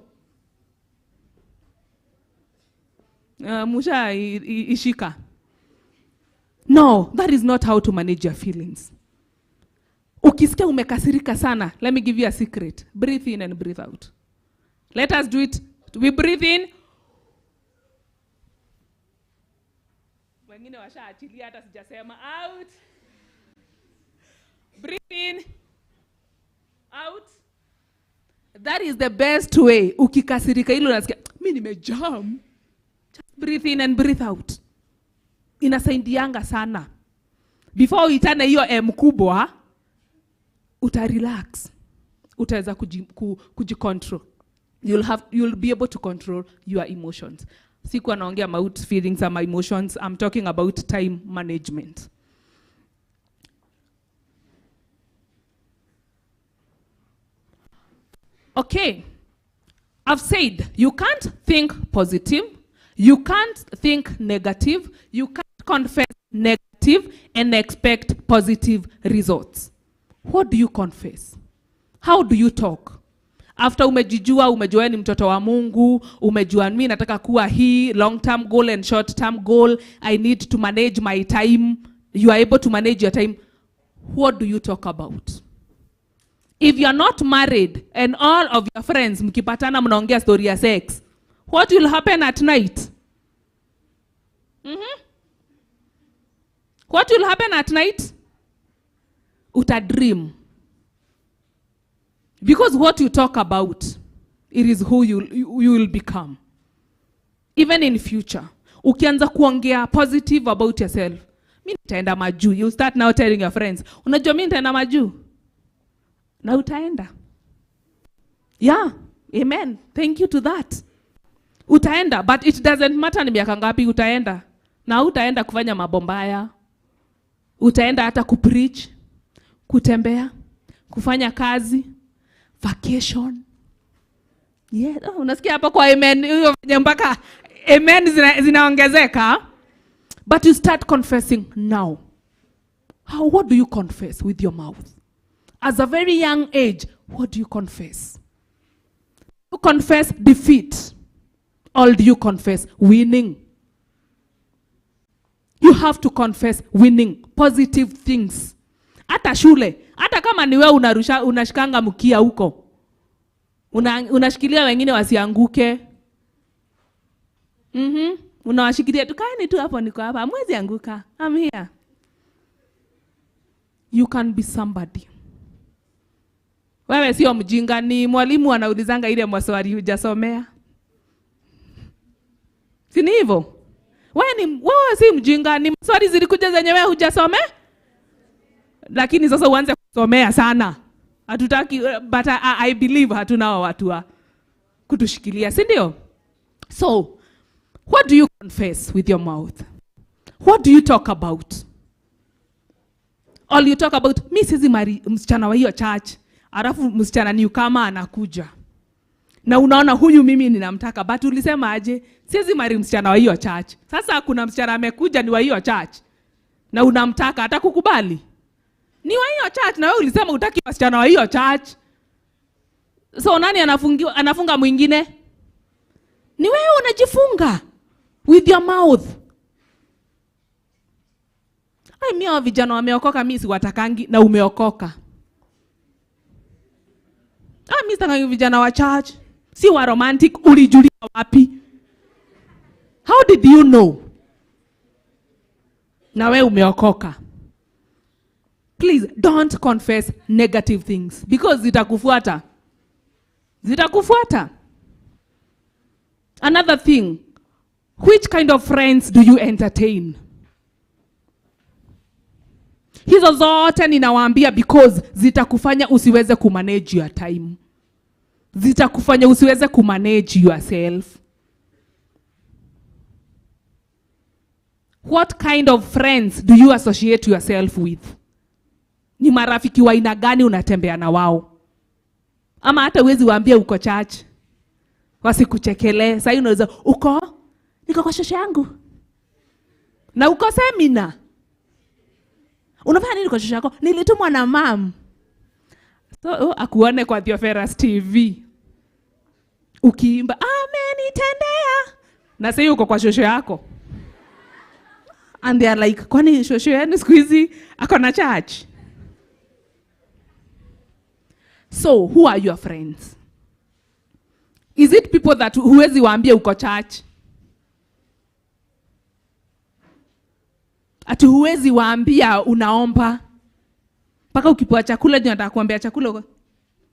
Musha ishika. No, that is not how to manage your feelings. Ukisikia umekasirika sana, let me give you a secret. Breathe in and breathe out. Let us do it. We breathe in. Wengine washaachilia hata sijasema. Out. Breathe in. Out. That is the best way. Ukikasirika hilo unasikia mimi nimejam. Just breathe in and breathe out. Inasaidianga sana. Before uitane hiyo M kubwa, utarelax. Utaweza kujicontrol. You'll be able to control your emotions. Sikuwa naongea about feelings and emotions. I'm talking about time management. Okay. I've said you can't think positive. You can't think negative. You can't confess negative and expect positive results. What do you confess? How do you talk? After umejua ni mtoto wa Mungu, umejua mimi nataka kuwa hii, long term goal and short term goal, I need to manage my time. You are able to manage your time. What do you talk about? If you are not married and all of your friends mkipatana mnaongea story ya sex, what will happen at night? What will happen at night? Uta dream. Because what you talk about, it is who you will become. Even in future. Ukianza kuongea positive about yourself. Mimi nitaenda majuu. You start now telling your friends, unajua mimi nitaenda majuu. Na utaenda. Yeah. Amen. Thank you to that. Utaenda, but it doesn't matter ni miaka ngapi utaenda. Na utaenda kufanya mabombaya. Utaenda hata kupreach, kutembea, kufanya kazi, vacation. Yeah, unasikia hapa kwa amen, hiyo mpaka amen zinaongezeka. But you start confessing now. What do you confess with your mouth? As a very young age, what do you confess? You confess defeat. Or do you confess winning? You have to confess winning, positive things. Hata shule, hata kama ni wewe unashikanga mkia huko. Unashikilia wengine wasianguke. Unawashikilia tukaeni tu hapo niko hapa, mwezi anguka. I'm here. You can be somebody. Wewe sio mjinga, ni mwalimu anaulizanga ile maswali hujasomea. Si ni hivyo? Wewe si mjinga, ni maswali zilikuja zenye wewe hujasomea. Lakini sasa uanze kusomea sana. Hatutaki, but I believe hatuna watu wa kutushikilia, si ndio? So, what do you confess with your mouth? What do you talk about? All you talk about, mimi sizi msichana wa hiyo church. Alafu msichana ni kama anakuja. Na unaona huyu mimi ninamtaka, but ulisema aje? Sizi msichana wa hiyo church. Sasa kuna msichana amekuja ni wa hiyo church. Na unamtaka atakukubali? Ni wa hiyo church na wewe ulisema utaki msichana wa hiyo church. So nani anafunga mwingine? Ni wewe unajifunga with your mouth. Mimi vijana wameokoka, mimi si watakangi na umeokoka. Mimi sitaka vijana wa church. Si wa romantic, ulijulia wapi? How did you know? Na wewe umeokoka. Please don't confess negative things because zitakufuata. Zitakufuata. Another thing, which kind of friends do you entertain? Hizo zote ninawaambia because zitakufanya usiweze kumanage your time. Zitakufanya usiweze kumanage yourself. What kind of friends do you associate yourself with? Ni marafiki wa aina gani unatembea na wao? Ama hata uwezi waambia uko church. Wasikuchekele. Sasa unaweza niko kwa shosho yangu. Na uko seminar. Unafanya nini kwa shosho yako? Nilitumwa na mam. So akuone kwa Theophilus TV. Ukiimba amenitendea. Na sasa uko kwa shosho yako. And they are like, kwani shosho yenu siku hizi ako na church? So, who are your friends? Is it people that huwezi waambia uko church? Ati huwezi waambia unaomba? Paka ukipewa chakula ndio anataka kuambia chakula.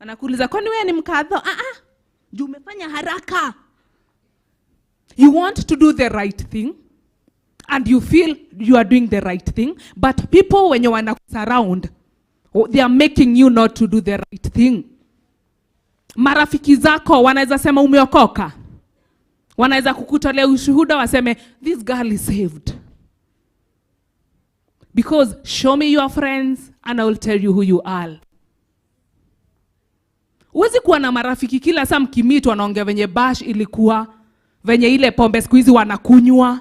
Anakuuliza, kwani wewe ni mkadho? Juu umefanya haraka. You want to do the right thing and you feel you are doing the right thing, but people when you wana surround, they are making you not to do the right thing. Marafiki zako wanaweza sema umeokoka. Wanaweza kukutolea ushuhuda waseme this girl is saved. Because show me your friends and I will tell you who you are. Uwezi kuwa na marafiki kila saa mkimitu wanaongea venye bash ilikuwa, venye ile pombe siku hizi wanakunywa,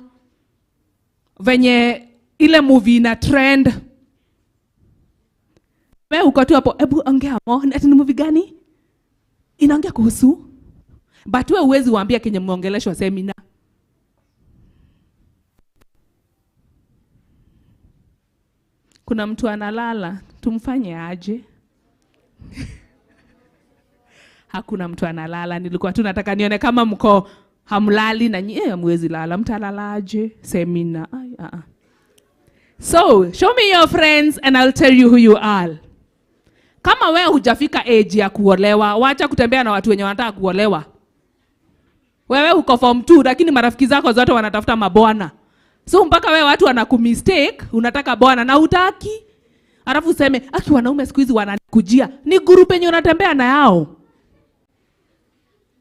venye ile movie na trend. Wewe uko tu hapo, hebu ongea mo, ati ni movie gani? Inaongea kuhusu. But wewe uwezi waambia kenye mmeongeleshwa seminar. Kuna mtu analala, tumfanye aje? Hakuna mtu analala, nilikuwa tu nataka nione kama mko hamlali na nyie hamwezi lala, mtalalaje? Seminar. So, show me your friends and I'll tell you who you are. Kama wewe hujafika age ya kuolewa, wacha kutembea na watu wenye wanataka kuolewa. Wewe uko form 2 lakini marafiki zako zote wanatafuta mabwana. So mpaka wewe watu wanakumistake, unataka bwana na hutaki. Alafu useme, aki wanaume siku hizi wanakujia. Ni group yenye unatembea na yao.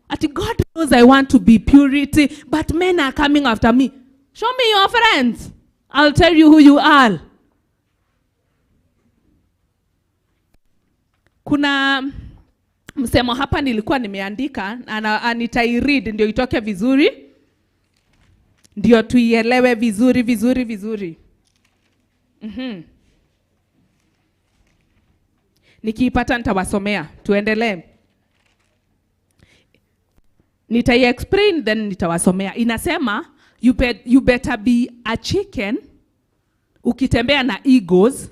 Ati God knows I want to be purity, but men are coming after me. Show me your friends. I'll tell you who you are. Kuna msemo hapa nilikuwa nimeandika, nitairead ndio itoke vizuri. Ndio tuielewe vizuri. Nikiipata nitawasomea. Tuendelee. Nitai-explain then nitawasomea. Inasema, you better be a chicken ukitembea na egos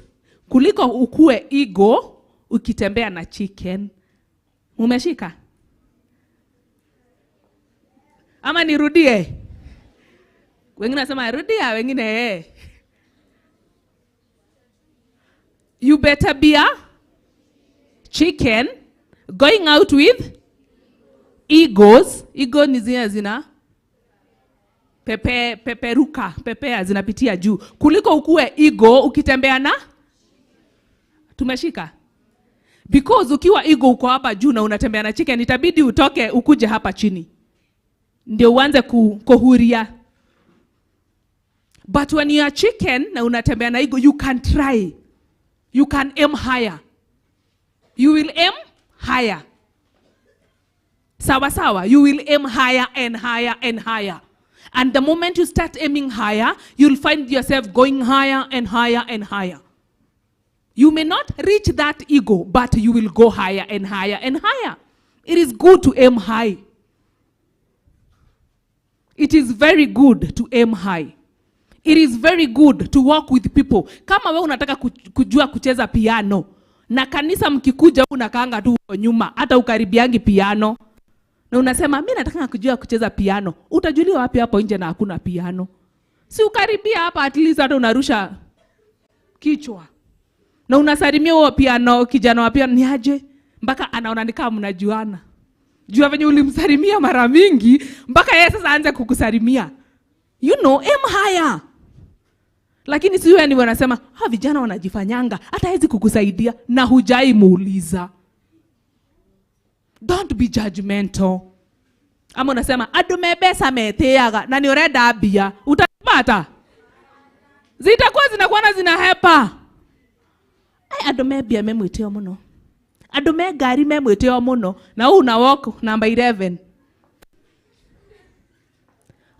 kuliko ukue ego ukitembea na chicken. Umeshika? Ama nirudie? Wengine nasema rudia, wengine You better be a chicken going out with egos. Ego ni zina peperuka, pepea zinapitia juu. Kuliko ukue ego ukitembea na. Tumeshika? Because ukiwa ego uko hapa juu na unatembea na chicken, itabidi utoke ukuje hapa chini. Ndio uanze kuhuria. But when you are chicken na unatembea na ego, you can try. You can aim higher. You will aim higher. Sawa. You will aim higher and higher and higher. And the moment you start aiming higher, you'll find yourself going higher and higher and higher. You may not reach that ego, but you will go higher and higher and higher. It is good to aim high. It is very good to aim high. It is very good to work with people. Kama wewe unataka kujua kucheza piano, na kanisa mkikuja unakaanga tu nyuma, hata ukaribiangi piano. Na unasema mimi nataka kujua kucheza piano. Utajuliwa wapi hapo nje na hakuna piano? Si ukaribia hapa, at least hata unarusha kichwa. Na unasalimia huo piano, kijana wa piano, ni aje? Mpaka anaona ni kama mnajuana. Jua venye ulimsalimia mara mingi, mpaka yeye sasa aanze kukusalimia. You know, aim higher. Lakini si wewe ni wanasema, vijana wanajifanyanga, hata hawezi kukusaidia na hujai muuliza. Don't be judgmental. Ama unasema, adumebesa meteaga, na ni ureda abia, utapata. Zitakuwa zinakuwa zinahepa. Adumebia memweteo muno. Adume gari memweteo muno, na huu una walk number 11.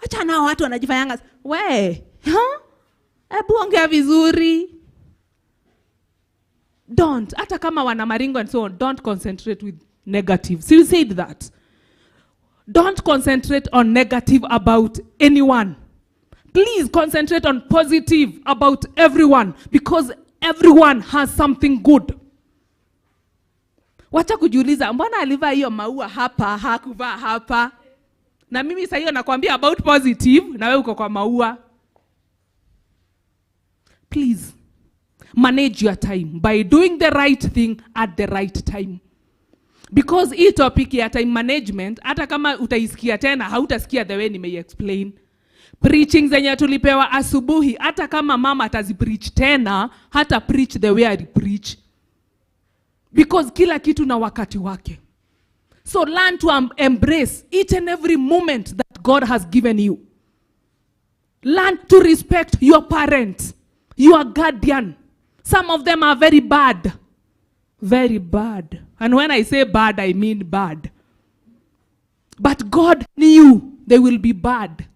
Acha nao watu wanajifanyanga, we, ebu ongea vizuri. Don't. Hata kama wana maringo and so on, don't concentrate with negative. So you said that. Don't concentrate on negative about anyone. Please concentrate on positive about everyone, because everyone has something good. Wacha kujiuliza, mbona alivaa hiyo maua hapa, hakuvaa hapa? Na mimi sasa hiyo nakwambia about positive, na wewe uko kwa maua. Please, manage your time by doing the right thing at the right time. Because hii topic ya time management, hata kama utaisikia tena, hautasikia the way nimei-explain. Preaching zenye tulipewa asubuhi, hata kama mama atazipreach tena, hata preach the way I preach. Because kila kitu na wakati wake. So learn to embrace each and every moment that God has given you. Learn to respect your parents, your guardian. Some of them are very bad. Very bad. And when I say bad, I mean bad. But God knew they will be bad.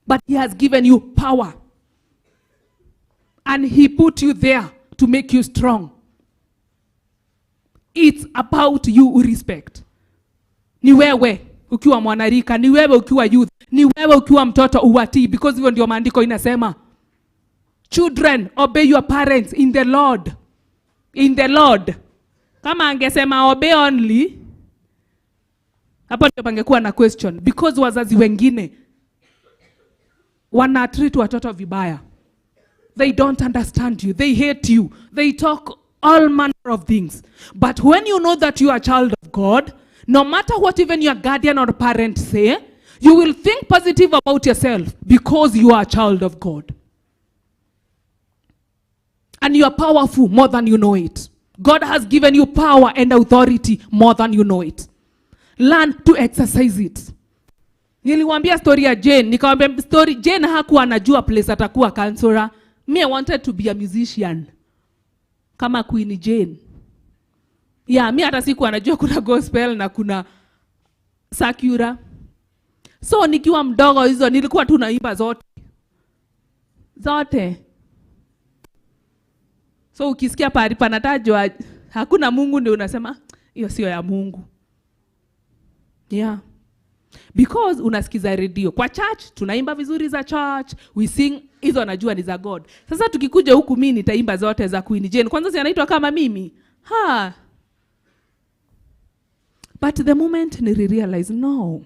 But he has given you power. And he put you there to make you strong. It's about you respect. Ni wewe ukiwa mwanarika, ni wewe ukiwa youth, ni wewe ukiwa mtoto uwatii, because hivyo ndio maandiko inasema. Children, obey your parents in the Lord. In the Lord. Kama angesema obey only, hapo ndio pangekuwa na question, because wazazi wengine wana treat watoto vibaya. They don't understand you. They hate you. They talk all manner of things. But when you know that you are a child of God, no matter what even your guardian or parent say, you will think positive about yourself because you are a child of God. And you are powerful more than you know it. God has given you power and authority more than you know it. Learn to exercise it. Niliwaambia story ya Jane. Nikamwambia story Jane hakuwa anajua place atakuwa counselor. Me, I wanted to be a musician. Kama Queen Jane. Yeah, me hata siku anajua kuna gospel na kuna secular. So nikiwa mdogo hizo nilikuwa tu naimba zote. Zote. So ukisikia pahali panatajwa hakuna Mungu, ndio unasema hiyo sio ya Mungu. Yeah. Because unasikiza radio. Kwa church tunaimba vizuri za church, we sing, hizo najua ni za God. Sasa tukikuja huku mimi nitaimba zote za Queen Jane. Kwanza si anaitwa kama mimi. But the moment ni realize, no.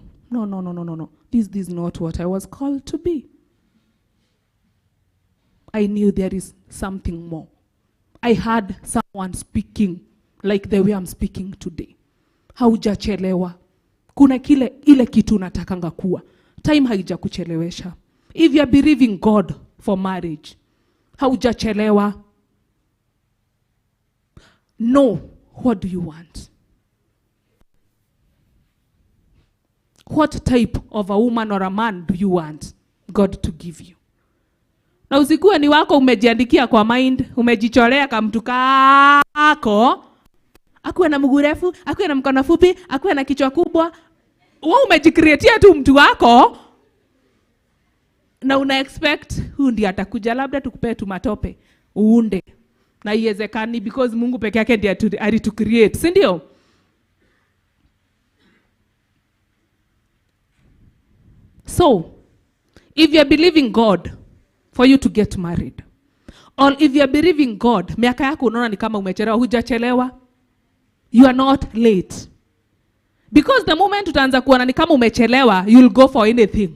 This is not what I was called to be. I knew there is something more. I heard someone speaking like the way I'm speaking today. Haujachelewa. Kuna ile kitu unatakanga kuwa. Time haijakuchelewesha. If you are believing God for marriage, haujachelewa. No, what do you want? What type of a woman or a man do you want God to give you? Na usikuwe ni wako umejiandikia kwa mind, umejicholea kama mtu kako, akuwe na mguu refu, akuwe na mkono fupi, akuwe na kichwa kubwa. Wewe umejicreatea tu mtu wako na una expect huyu ndiye atakuja labda tukupee tu matope uunde. Na iwezekani because Mungu peke yake ndiye alitu create, si ndio? So, if you are believing God for you to get married, or if you are believing God, miaka yako unaona ni kama umechelewa, hujachelewa. You are not late. Because the moment utaanza kuona ni kama umechelewa, you'll go for anything.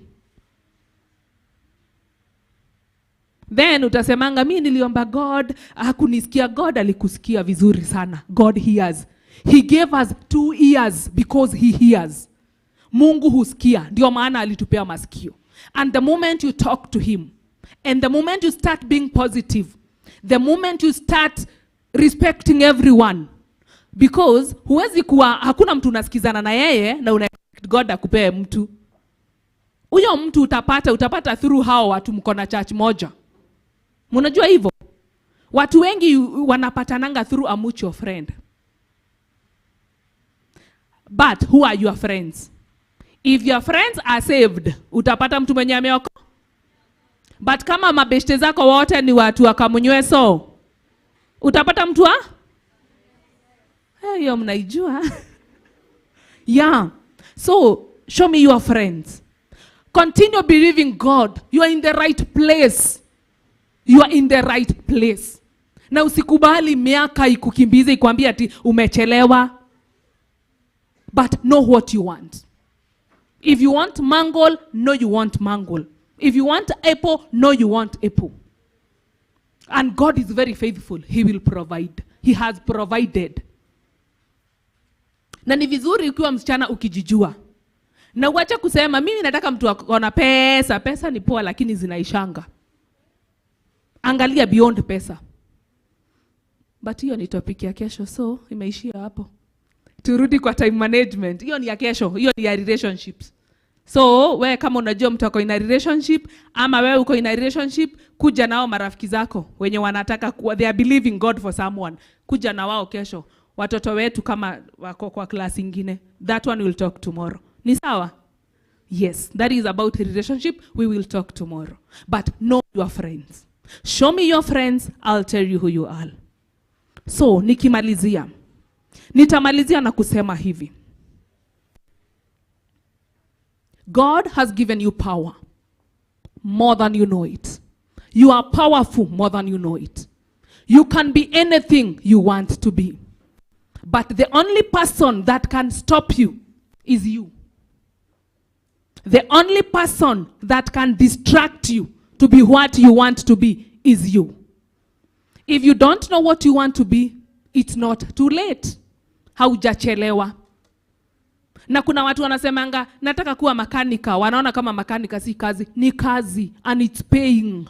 Then utasemanga mimi niliomba God, hakunisikia. God alikusikia vizuri sana. God hears. He gave us 2 ears because he hears. Mungu husikia, ndio maana alitupea masikio. And the moment you talk to him, and the moment you start being positive, the moment you start respecting everyone, because huwezi kuwa hakuna mtu unasikizana na yeye na una God akupee mtu. Huyo mtu utapata through hao watu mko na church moja. Mnajua hivyo? Watu wengi wanapatananga through a mutual friend. But who are your friends? If your friends are saved, utapata mtu mwenye ameokoka. But kama mabeshte zako wote ni watu wakamunywe, so Utapata mtu hiyo mnaijua. Yeah. So, show me your friends. Continue believing God. You are in the right place. You are in the right place. Na usikubali miaka ikukimbize ikwambie ati umechelewa. But know what you want. If you want mango, know you want mango. If you want apple, know you want apple. And God is very faithful. He will provide. He has provided. Na ni vizuri ukiwa msichana ukijijua. Na uache kusema mimi nataka mtu akona pesa. Pesa ni poa lakini zinaishanga. Angalia beyond pesa. But hiyo ni topic ya kesho, so imeishia hapo. Turudi kwa time management. Hiyo ni ya kesho, hiyo ni ya relationships. So, wewe kama unajua mtu ako in a relationship ama wewe uko in a relationship, kuja nao marafiki zako wenye wanataka they are believing God for someone. Kuja na wao kesho. Watoto wetu kama wako kwa class ingine. That one will talk tomorrow. Ni sawa? Yes, that is about relationship. We will talk tomorrow. But know your friends. Show me your friends, I'll tell you who you are. So, nikimalizia. Nitamalizia na kusema hivi. God has given you power more than you know it. You are powerful more than you know it. You can be anything you want to be. But the only person that can stop you is you. The only person that can distract you to be what you want to be is you. If you don't know what you want to be, it's not too late. Haujachelewa. Na kuna watu wanasemanga nataka kuwa makanika, wanaona kama makanika si kazi, ni kazi and it's paying.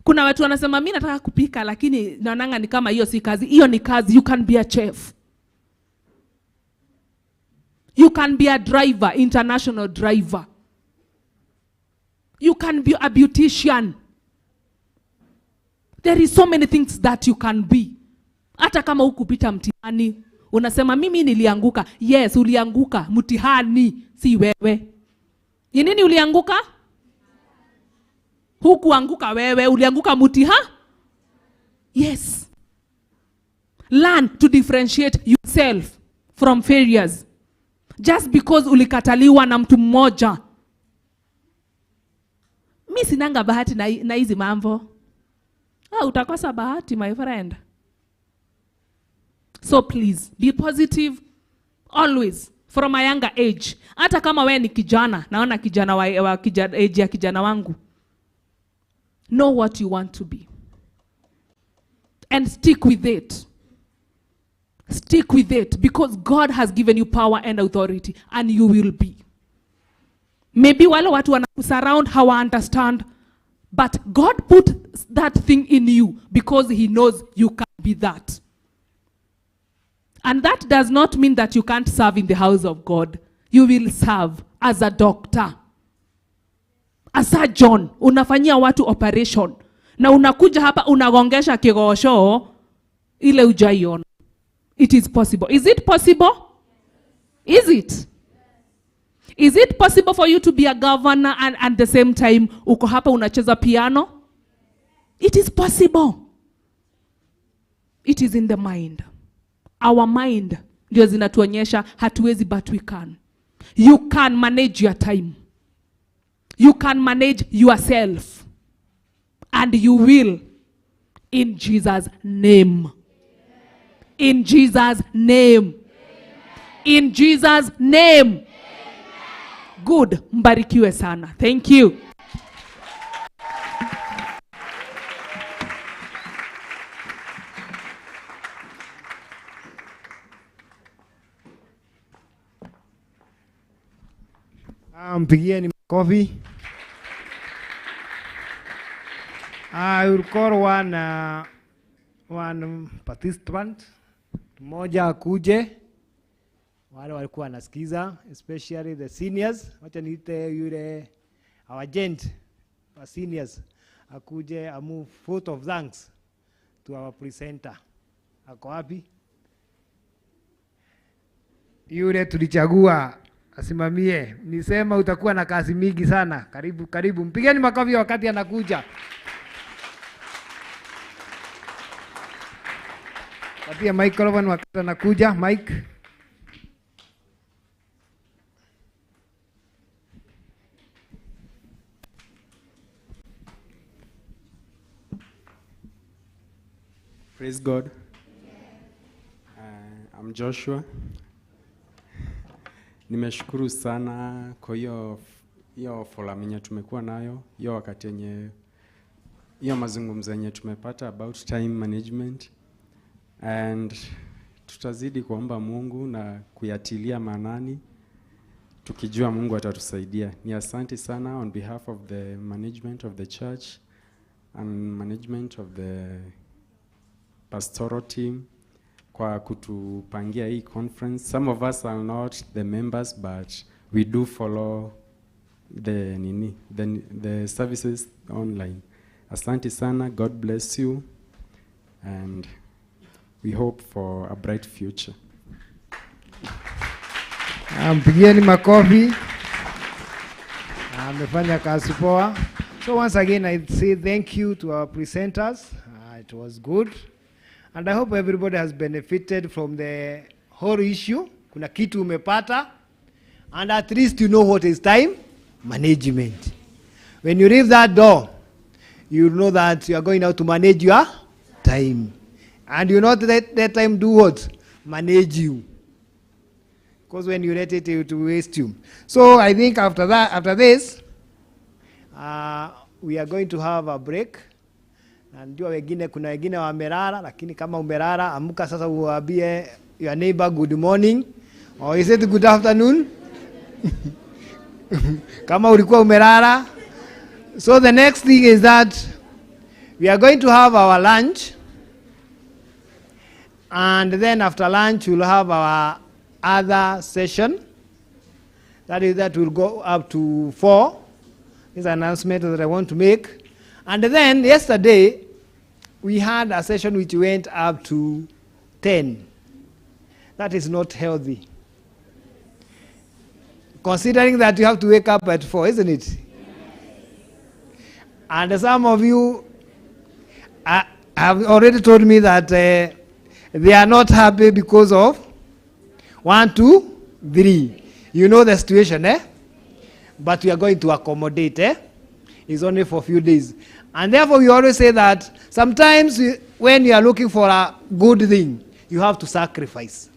Kuna watu wanasema mimi nataka kupika lakini naonanga ni kama hiyo si kazi. Hiyo ni kazi. You can be a chef. You can be a driver, international driver. You can be a beautician. There is so many things that you can be. Hata kama hukupita mtihani, unasema mimi nilianguka. Yes, ulianguka mtihani, si wewe. Ni nini ulianguka? Hukuanguka wewe, ulianguka mtihani. Yes. Learn to differentiate yourself from failures. Just because ulikataliwa na mtu mmoja. Mimi sinanga bahati na hizi mambo. Utakosa bahati, my friend. So please, be positive always from a younger age. Hata kama wewe ni kijana, naona kijana age ya kijana wangu. Know what you want to be. And stick with it. Stick with it because God has given you power and authority and you will be. Maybe wale watu wanakusurround hawa understand, but God put that thing in you because he knows you can be that. And that does not mean that you can't serve in the house of God. You will serve as a doctor. A surgeon. Unafanyia watu operation. Na unakuja hapa unagongesha kigosho ile ujaiona. It is possible. Is it possible? Is it? Is it possible for you to be a governor and at the same time uko hapa unacheza piano? It is possible. It is in the mind. Our mind ndio zinatuonyesha hatuwezi, but we can. You can manage your time. You can manage yourself. And you will. In Jesus' name. In Jesus' name. In Jesus' name. Good. Mbarikiwe sana. Thank you. Mpigieni makofi. We'll call one participant. Mmoja akuje. Wale walikuwa nasikiza, especially the seniors. Wacha niite yule our gent, our seniors. Akuje a move vote of thanks to our presenter. Ako wapi? Yule tulichagua asimamie. Nisema utakuwa na kazi mingi sana. Karibu, karibu. Mpigeni makofi wakati anakuja. Patia microphone wakati anakuja. Mike. Praise God. I'm Joshua. Nimeshukuru sana kwa hiyo forum yenye tumekuwa nayo, hiyo wakati yenye hiyo mazungumzo yenye tumepata about time management, and tutazidi kuomba Mungu na kuyatilia maanani tukijua Mungu atatusaidia. Ni asante sana on behalf of the management of the church and management of the pastoral team kwa kutupangia hii conference. Some of us are not the members, but we do follow the services online. Asante sana, God bless you, and we hope for a bright future. Mpigieni makofi. Amefanya kazi poa. So once again I say thank you to our presenters. It was good. And I hope everybody has benefited from the whole issue. Kuna kitu umepata. And at least you know what is time management. When you leave that door, you know that you are going out to manage your time. And you not let that time do what? Manage you. Because when you let it will waste you. So I think after this, we are going to have a break. Na ndio wengine, kuna wengine wamelala, lakini kama umelala amka sasa uambie your neighbor good morning, or is it good afternoon? Kama ulikuwa umelala. So the next thing is that we are going to have our lunch, and then after lunch we'll have our other session. That will go up to 4. This is an announcement that I want to make. And then yesterday, we had a session which went up to 10. That is not healthy. Considering that you have to wake up at 4, isn't it? Yes. And some of you have already told me that they are not happy because of 1, 2, 3. You know the situation, eh? But we are going to accommodate, eh? It's only for a few days. And therefore, we always say that sometimes when you are looking for a good thing, you have to sacrifice.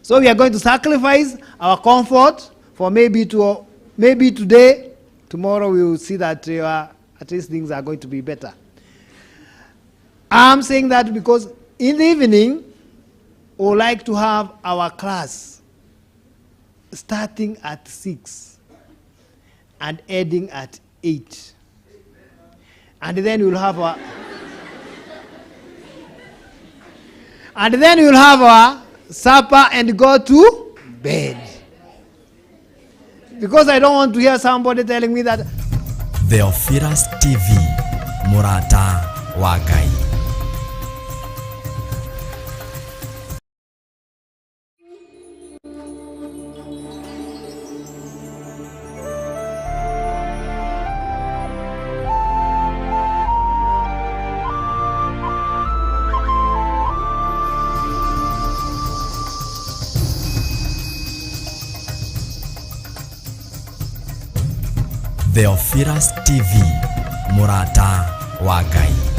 So we are going to sacrifice our comfort for maybe today. Tomorrow we will see that at least things are going to be better. I'm saying that because in the evening, we would like to have our class starting at 6 and ending at 8. And then we'll have our supper and go to bed. Because I don't want to hear somebody telling me that Theophilus TV, Murata Wagai. Theophilus TV, Murata Wagai.